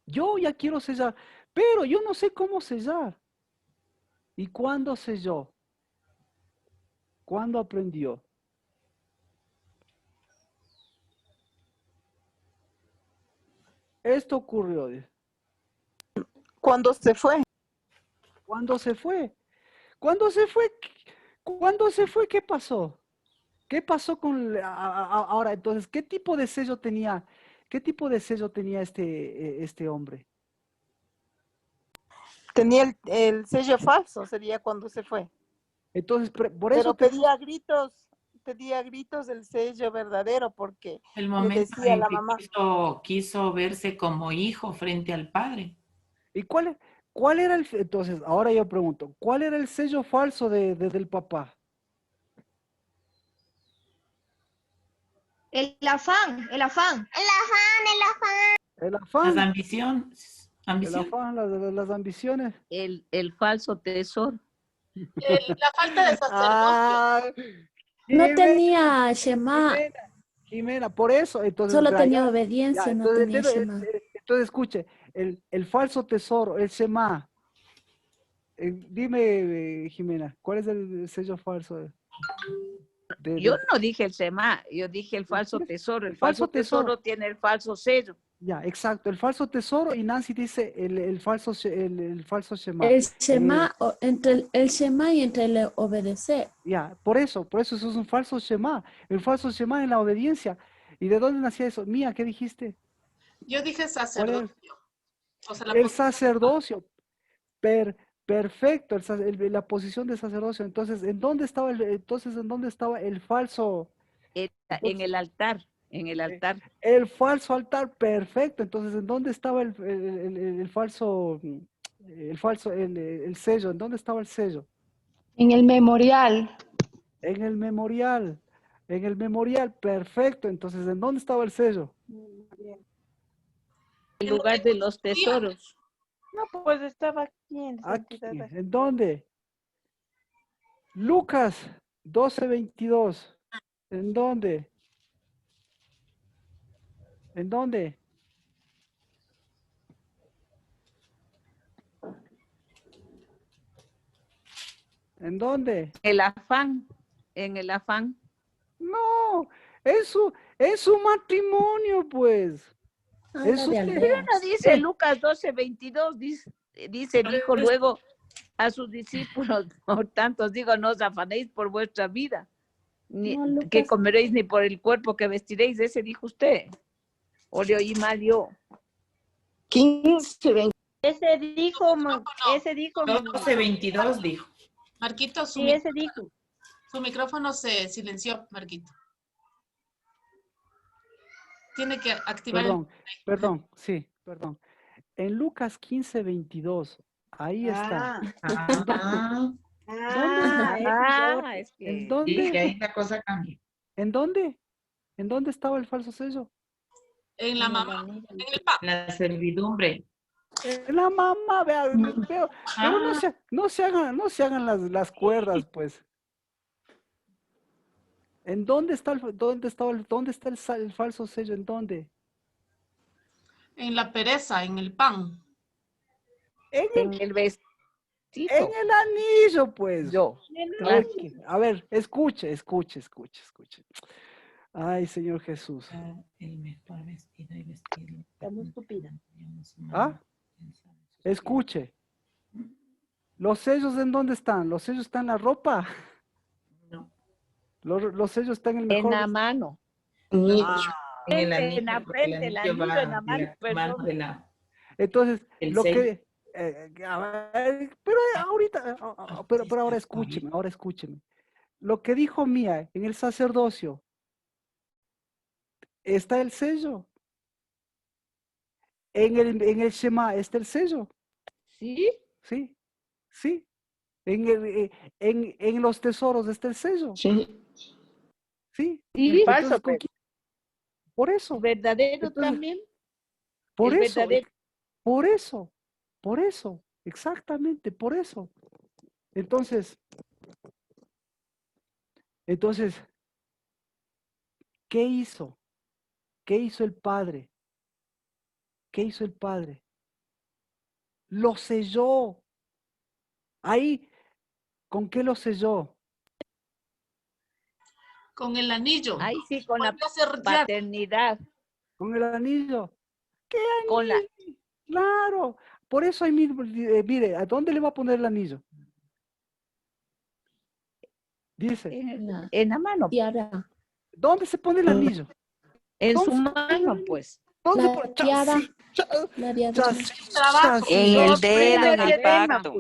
Yo ya quiero sellar, pero yo no sé cómo sellar. ¿Y cuándo selló? ¿Cuándo aprendió? Esto ocurrió. Cuando se fue. ¿Cuándo se fue? ¿Cuándo se fue? ¿Cuándo se fue? ¿Qué pasó? ¿Qué pasó con ahora? Entonces, ¿qué tipo de sello tenía? ¿Qué tipo de sello tenía este hombre? Tenía el sello falso, sería cuando se fue. Entonces, por eso Pero pedía gritos el sello verdadero, porque El le momento decía a en la que mamá. quiso verse como hijo frente al padre. ¿Y cuál era entonces, ahora yo pregunto, ¿cuál era el sello falso del papá? El afán, el afán. El afán. Las ambiciones. El afán, las ambiciones. El falso tesoro. La falta de sacerdocio. No tenía Shema, Jimena, por eso, entonces. solo tenía obediencia, no tenía Shema. Entonces, escuche, el falso tesoro, el Shema. Dime, Jimena, ¿cuál es el sello falso? Yo no dije el Shema, yo dije el falso tesoro. El falso tesoro tiene el falso sello. Ya, exacto, el falso tesoro, y Nancy dice el falso Shema. El Shema, entre el Shema y entre el obedecer. Ya, por eso eso es un falso Shema. El falso Shema en la obediencia. ¿Y de dónde nacía eso? Mía, ¿qué dijiste? Yo dije sacerdocio. O sea, el sacerdocio. Perfecto, la posición de sacerdocio. Entonces, ¿en dónde estaba el falso? En el altar. En el altar. El falso altar, perfecto. Entonces, ¿en dónde estaba el falso el falso, el sello? ¿En dónde estaba el sello? En el memorial. En el memorial. En el memorial, perfecto. Entonces, ¿en dónde estaba el sello? El lugar de los tesoros. No, pues estaba aquí en Aquí. santidad. ¿En dónde? Lucas 12:22. ¿En dónde? ¿En dónde? ¿En dónde? El afán. En el afán. No, es su matrimonio, pues. Es Habla de usted. Pero aldea. no dice Lucas 12:22, dice, dijo luego a sus discípulos, por tanto os digo, no os afanéis por vuestra vida, ni No, que Lucas, comeréis ni por el cuerpo que vestiréis, ese dijo usted. O le oí mal yo. 15, 20. Ese dijo, ese dijo. 12:22 dijo. Marquito, Sí, ese dijo. su micrófono se silenció, Marquito. Tiene que activar Perdón, sí, perdón. En Lucas 15:22, ahí está. ¿Dónde? Es ¿En que dónde? Sí, que ahí la cosa cambia. ¿En dónde? ¿En dónde estaba el falso sello? en la mamá, en el papá. La servidumbre. La mamá, vea, pero no se hagan las cuerdas, pues. ¿En dónde está el falso sello? ¿En dónde? En la pereza, en el pan. en el vestido. En el anillo, pues. Yo. A ver, escuche. Ay, Señor Jesús. El mejor vestido y vestirlo. Estamos estúpida. ¿Ah? Escuche. ¿Los sellos en dónde están? ¿Los sellos están en la ropa? No. Los sellos están en el mejor. En la mano. En el anillo, En la porque frente, el anillo va en la mano, de mano perdón. de la. Entonces, El lo sello. que... pero ahorita, pero ahora escúcheme. Lo que dijo Mía en el sacerdocio, está el sello. En el Shema está el sello. ¿Sí? Sí. En los tesoros está el sello. Sí. Sí. Sí. Entonces, por eso. ¿Verdadero Entonces, también? Por El eso. verdadero. Por eso. Exactamente, por eso. Entonces, ¿qué hizo? ¿Qué hizo el Padre? Lo selló. Ahí, ¿con qué lo selló? Con el anillo. Ahí sí, con la Vuelve a sellar. paternidad. Con el anillo. ¿Qué anillo? Con la... Claro. Por eso ahí mismo, mire, ¿a dónde le va a poner el anillo? Dice. En la mano. Tiara. ¿Dónde se pone el anillo? En su mano, pues. ¿Dónde se La pone? tiara. La diadema. En el dedo, en el pacto.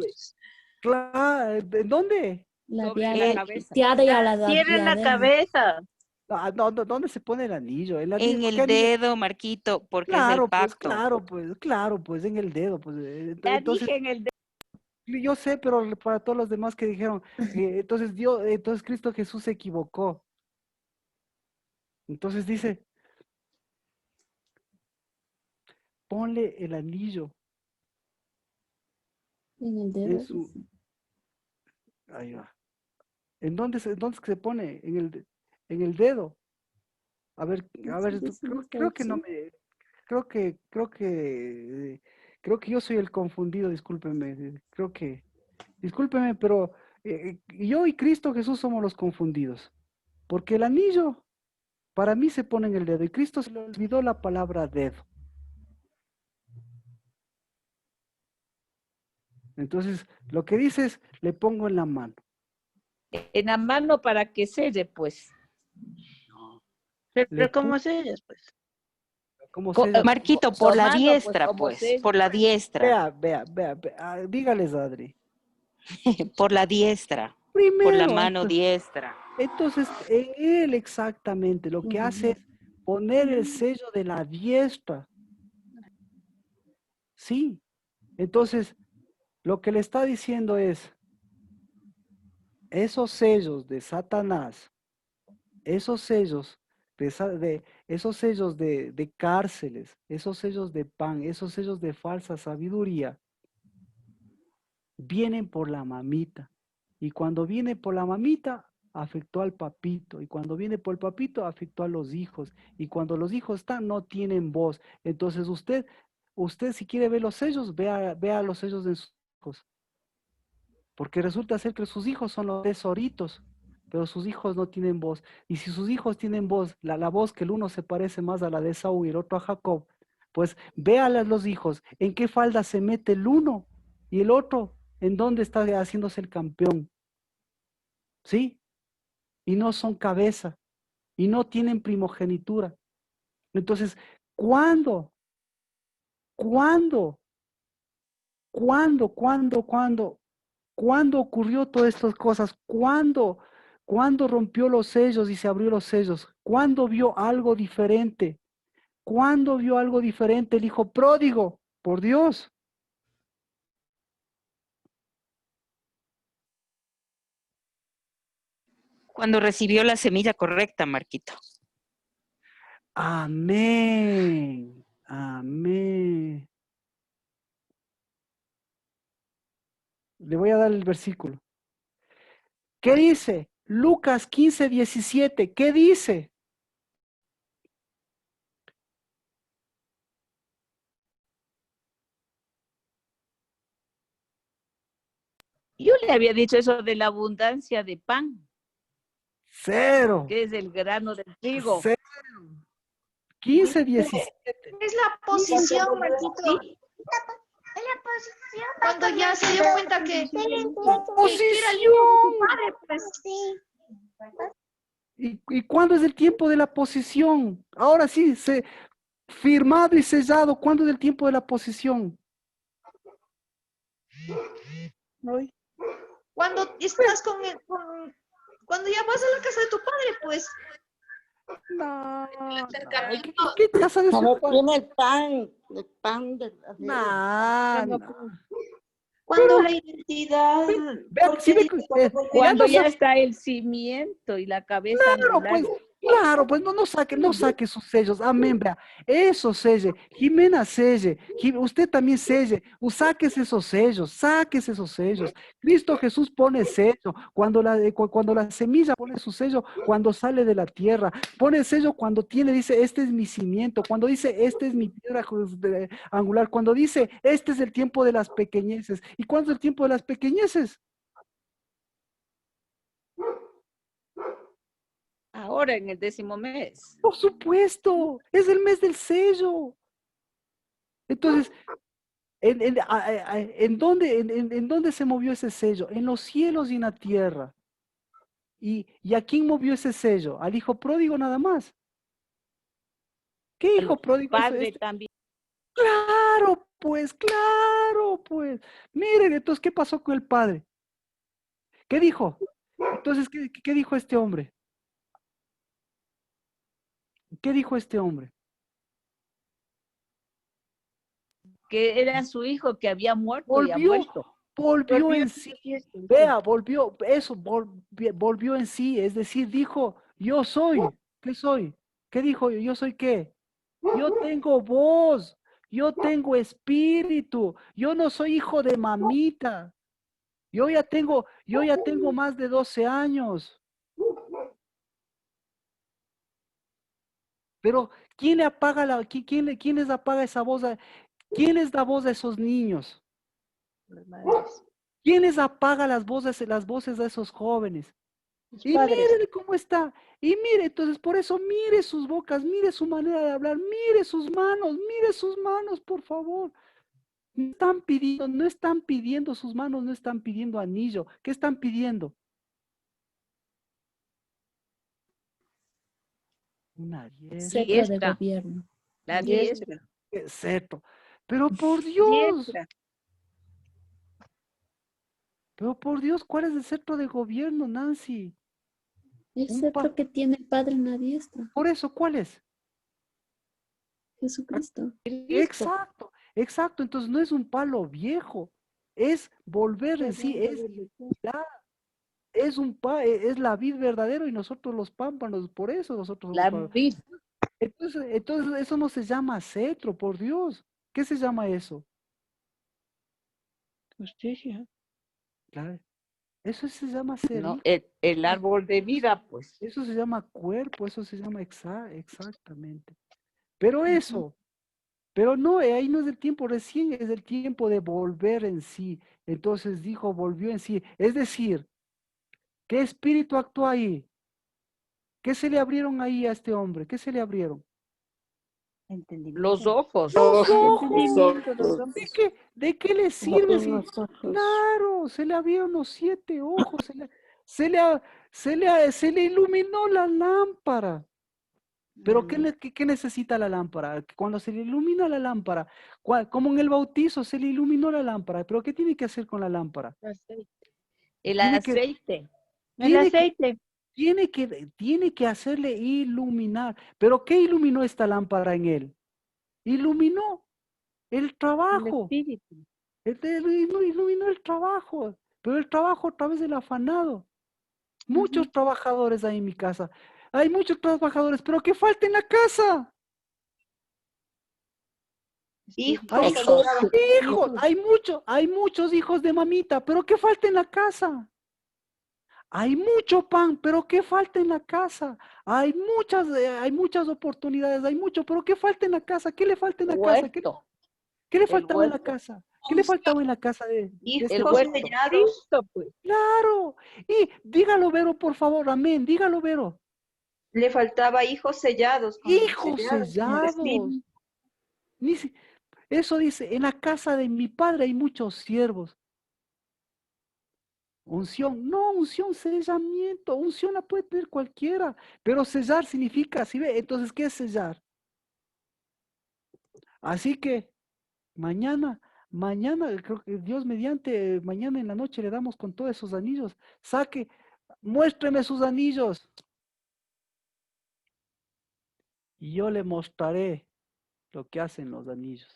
Claro, ¿en dónde? La Sobre diada, la cabeza. tiara y a la Tiene en la diadema. cabeza. No, ¿dónde se pone el anillo? El En ¿qué el anillo? dedo, Marquito, porque es el pacto. Claro, pues en el dedo, pues. Ya Entonces, dije en el dedo. yo sé, pero para todos los demás que dijeron, entonces Cristo Jesús se equivocó. Entonces dice, ponle el anillo. En el dedo. Ahí va. ¿En dónde se pone? En el dedo. A ver, creo que no me, creo que yo soy el confundido, discúlpeme, discúlpeme, pero yo y Cristo Jesús somos los confundidos, porque el anillo para mí se pone en el dedo y Cristo se le olvidó la palabra dedo. Entonces, lo que dice es, le pongo en la mano. En la mano para que selle, pues. Pero ¿cómo sellas, pues? ¿Cómo sella? Marquito, por la Tomando, diestra, como pues. sella. Por la diestra. Vea, dígales, Adri. Por la diestra. Primero, Por la mano diestra. Entonces, él exactamente lo que hace es poner el sello de la diestra. Sí. Entonces, Lo que le está diciendo es, esos sellos de Satanás, esos sellos esos sellos de cárceles, esos sellos de pan, esos sellos de falsa sabiduría, vienen por la mamita. Y cuando viene por la mamita, afectó al papito. Y cuando viene por el papito, afectó a los hijos. Y cuando los hijos están, no tienen voz. Entonces usted si quiere ver los sellos, vea los sellos de sus hijos. Porque resulta ser que sus hijos son los tesoritos, pero sus hijos no tienen voz. Y si sus hijos tienen voz, la voz que el uno se parece más a la de Esaú y el otro a Jacob, pues véalas los hijos, en qué falda se mete el uno y el otro, en dónde está haciéndose el campeón. ¿Sí? Y no son cabeza, y no tienen primogenitura. Entonces, ¿cuándo ocurrió todas estas cosas? ¿Cuándo rompió los sellos y se abrió los sellos? ¿Cuándo vio algo diferente? ¿Cuándo vio algo diferente el hijo pródigo? Por Dios. Cuando recibió la semilla correcta, Marquito. Amén. Amén. Le voy a dar el versículo. ¿Qué dice? Lucas 15:17. ¿Qué dice? Yo le había dicho eso de la abundancia de pan. Cero. Que es el grano del trigo. 15:17. Es la posición, Marquito. Es la posición. Cuando ya se dio cuenta que era el hijo de su padre, pues sí. ¿Y cuándo es el tiempo de la posición? Ahora sí, firmado y sellado. ¿Cuándo es el tiempo de la posición? Hoy. Cuando estás cuando ya vas a la casa de tu padre, pues. No, ¿qué casa de su padre? Tiene el pan de Cuando la identidad. Cuando ya está el cimiento y la cabeza. Claro, pues no saque sus sellos. Amén, vea. Eso selle. Jimena selle. Usted también selle. Sáquese esos sellos. Cristo Jesús pone sello. Cuando la semilla pone su sello, cuando sale de la tierra. Pone sello cuando dice, este es mi cimiento. Cuando dice, este es mi piedra angular. Cuando dice, este es el tiempo de las pequeñeces. ¿Y cuándo es el tiempo de las pequeñeces? Ahora en el 10º mes. Por supuesto, es el mes del sello. Entonces, ¿en dónde se movió ese sello? En los cielos y en la tierra. ¿Y a quién movió ese sello? ¿Al hijo pródigo nada más? ¿Qué hijo pródigo es Padre este? también. Claro, pues. Miren, entonces, ¿qué pasó con el padre? ¿Qué dijo? Entonces, ¿qué dijo este hombre? ¿Qué dijo este hombre? Que era su hijo que había muerto y ha vuelto. Volvió en sí. Vea, volvió en sí. Es decir, dijo, yo soy. ¿Qué soy? ¿Qué dijo? ¿Yo soy qué? Yo tengo voz. Yo tengo espíritu. Yo no soy hijo de mamita. Yo ya tengo más de 12 años. Pero ¿quién les apaga esa voz? ¿Quién les da voz a esos niños? ¿Quién les apaga las voces de esos jóvenes? Y miren cómo está. Y mire, entonces por eso mire sus bocas, mire su manera de hablar, mire sus manos, por favor. No están pidiendo sus manos, no están pidiendo anillo. ¿Qué están pidiendo? Una diestra. Cetro de gobierno. La diestra. Cetro. Pero por Dios. Pero por Dios, ¿cuál es el cetro de gobierno, Nancy? El cetro que tiene el Padre en la diestra. Por eso, ¿cuál es? Jesucristo. Exacto. Entonces no es un palo viejo. Es volver en sí, es la vid verdadero y nosotros los pámpanos, por eso nosotros somos La pámpanos. vid. Entonces eso no se llama cetro, por Dios. ¿Qué se llama eso? Justicia. Claro. Eso se llama ser No, hijo. el árbol de vida, pues. Eso se llama cuerpo, eso se llama exactamente. Pero eso, pero no, ahí no es el tiempo recién, es el tiempo de volver en sí. Entonces dijo, volvió en sí. Es decir, ¿qué espíritu actuó ahí? ¿Qué se le abrieron ahí a este hombre? ¿Qué se le abrieron? Los ojos. Los ojos. Entendimiento, los ojos. ¿De qué le sirve? Si, claro, se le abrieron los 7 ojos, se le iluminó la lámpara. Pero ¿qué necesita la lámpara? Cuando se le ilumina la lámpara, como en el bautizo se le iluminó la lámpara, pero ¿qué tiene que hacer con la lámpara? El Tiene que- aceite. El aceite. Tiene que hacerle iluminar. ¿Pero qué iluminó esta lámpara en él? Iluminó el trabajo. Espíritu. Iluminó el trabajo, pero el trabajo a través del afanado. Muchos trabajadores hay en mi casa. Hay muchos trabajadores, pero ¿qué falta en la casa? Hijos. Hijos, hay muchos hijos de mamita, pero ¿qué falta en la casa? Hay mucho pan, pero ¿qué falta en la casa? Hay muchas oportunidades, hay mucho, pero ¿qué falta en la casa? ¿Qué le falta en la casa? ¿Qué le faltaba en la casa? ¿Qué le faltaba en la casa de este Hijos hombre? sellados. Claro. Y dígalo, Vero, por favor, amén. Dígalo, Vero. Le faltaba hijos sellados. Hijos sellados. Eso dice, en la casa de mi padre hay muchos siervos. Unción, no, unción, sellamiento. Unción la puede tener cualquiera, pero sellar significa, ¿sí ve? Entonces, ¿qué es sellar? Así que mañana, creo que Dios mediante, mañana en la noche le damos con todos esos anillos. Muéstreme sus anillos. Y yo le mostraré lo que hacen los anillos.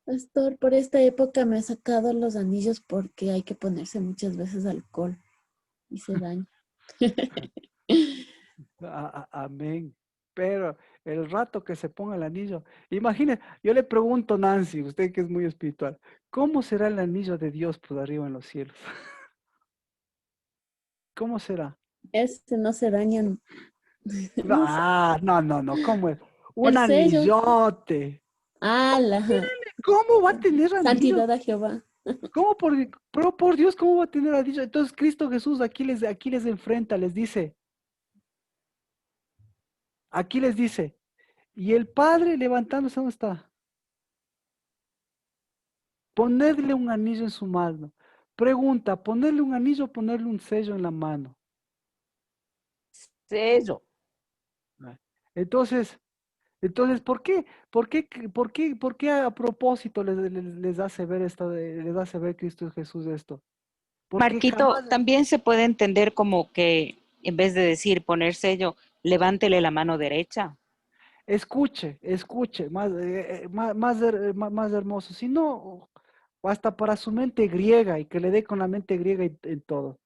Pastor, por esta época me he sacado los anillos porque hay que ponerse muchas veces alcohol y se daña. Amén. Pero el rato que se ponga el anillo, imagine, yo le pregunto a Nancy, usted que es muy espiritual, ¿cómo será el anillo de Dios por arriba en los cielos? ¿Cómo será? No se dañan. No, ¿cómo es? Un El sello. anillote. ¡Hala! ¿Cómo va a tener anillo? Santidad a Jehová. Pero por Dios, ¿cómo va a tener anillo? Entonces Cristo Jesús aquí les enfrenta, les dice, y el Padre levantándose, ¿dónde está? Ponerle un anillo en su mano. Pregunta, ¿ponerle un anillo o ponerle un sello en la mano? Sello. Entonces, ¿por qué a propósito les hace ver les hace ver Cristo Jesús esto? Porque Marquito, jamás- también se puede entender como que en vez de decir poner sello, levántele la mano derecha. Escuche, más hermoso. Si no, hasta para su mente griega y que le dé con la mente griega en todo.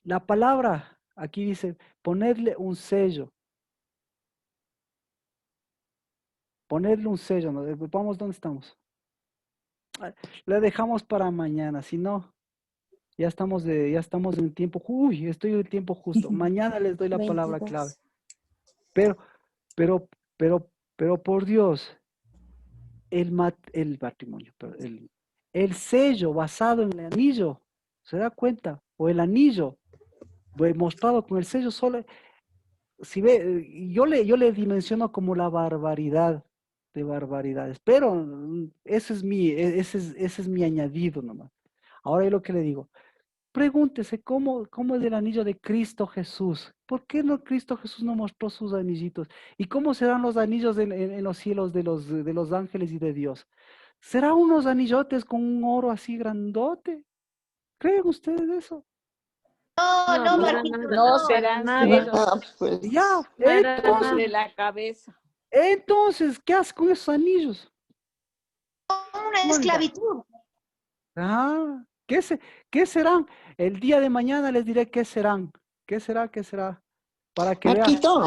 La palabra aquí dice ponerle un sello. Ponerle un sello. ¿No? Vamos, ¿dónde estamos? Le dejamos para mañana, si no, ya estamos en tiempo. Uy, estoy en tiempo justo. Mañana les doy la palabra 22. clave. Pero por Dios, el matrimonio, el sello basado en el anillo, ¿se da cuenta? O el anillo mostrado con el sello solo, si ve, yo le dimensiono como la barbaridad de barbaridades, pero ese es mi añadido nomás. Ahora es lo que le digo. Pregúntese cómo es el anillo de Cristo Jesús. ¿Por qué no Cristo Jesús no mostró sus anillitos? ¿Y cómo serán los anillos en los cielos de los ángeles y de Dios? ¿Será unos anillotes con un oro así grandote? ¿Creen ustedes eso? No, Marquito, No serán celos. Ah, pues. Ya, Los de la cabeza. entonces, ¿qué haces con esos anillos? Una esclavitud. Ah, ¿qué serán? El día de mañana les diré qué serán. ¿Qué será? ¿Qué será? Para que vean. Marquito,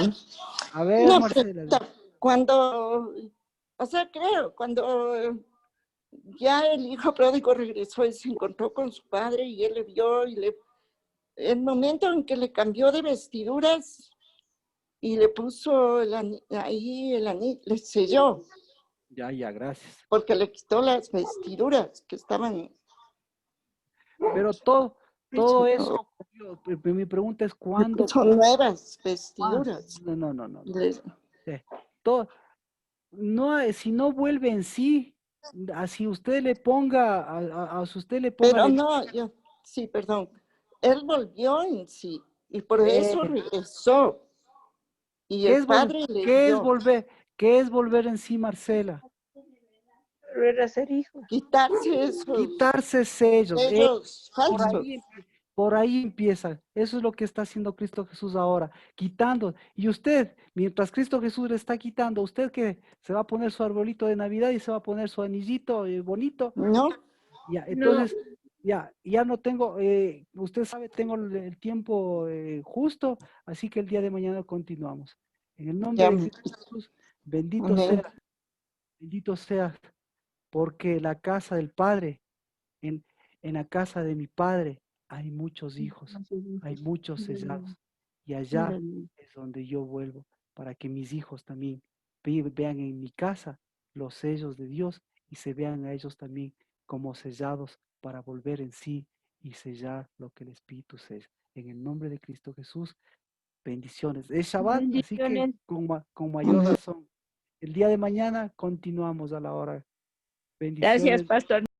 A ver, una Marcela. pregunta. Cuando, o sea, creo, cuando ya el hijo pródigo regresó y se encontró con su padre y él le vio y el momento en que le cambió de vestiduras y le puso ahí el anillo, le selló, Ya, gracias. porque le quitó las vestiduras que estaban. Pero todo eso, mi pregunta es ¿cuándo? Son nuevas vestiduras. No. Todo, no, si no vuelve en sí, así usted le ponga, si usted le ponga. Pero no, sí, perdón. Él volvió en sí y por eso regresó. Y el padre le dio. ¿Qué es volver en sí, Marcela? Volver a ser hijo. Quitarse esos Quitarse sellos. falsos. Por ahí empieza. Eso es lo que está haciendo Cristo Jesús ahora, quitando. Y usted, mientras Cristo Jesús le está quitando, usted que se va a poner su arbolito de Navidad y se va a poner su anillito bonito. No. Ya, entonces, ya no tengo, usted sabe, tengo el tiempo justo, así que el día de mañana continuamos. En el nombre de Cristo Jesús, bendito seas, porque la casa del Padre, en la casa de mi Padre, hay muchos hijos, hay muchos sellados, y allá es donde yo vuelvo, para que mis hijos también vean en mi casa los sellos de Dios y se vean a ellos también como sellados para volver en sí y sellar lo que el Espíritu sella. En el nombre de Cristo Jesús, bendiciones. Es Shabbat, así que con mayor razón. El día de mañana continuamos a la hora. Bendiciones. Gracias, pastor.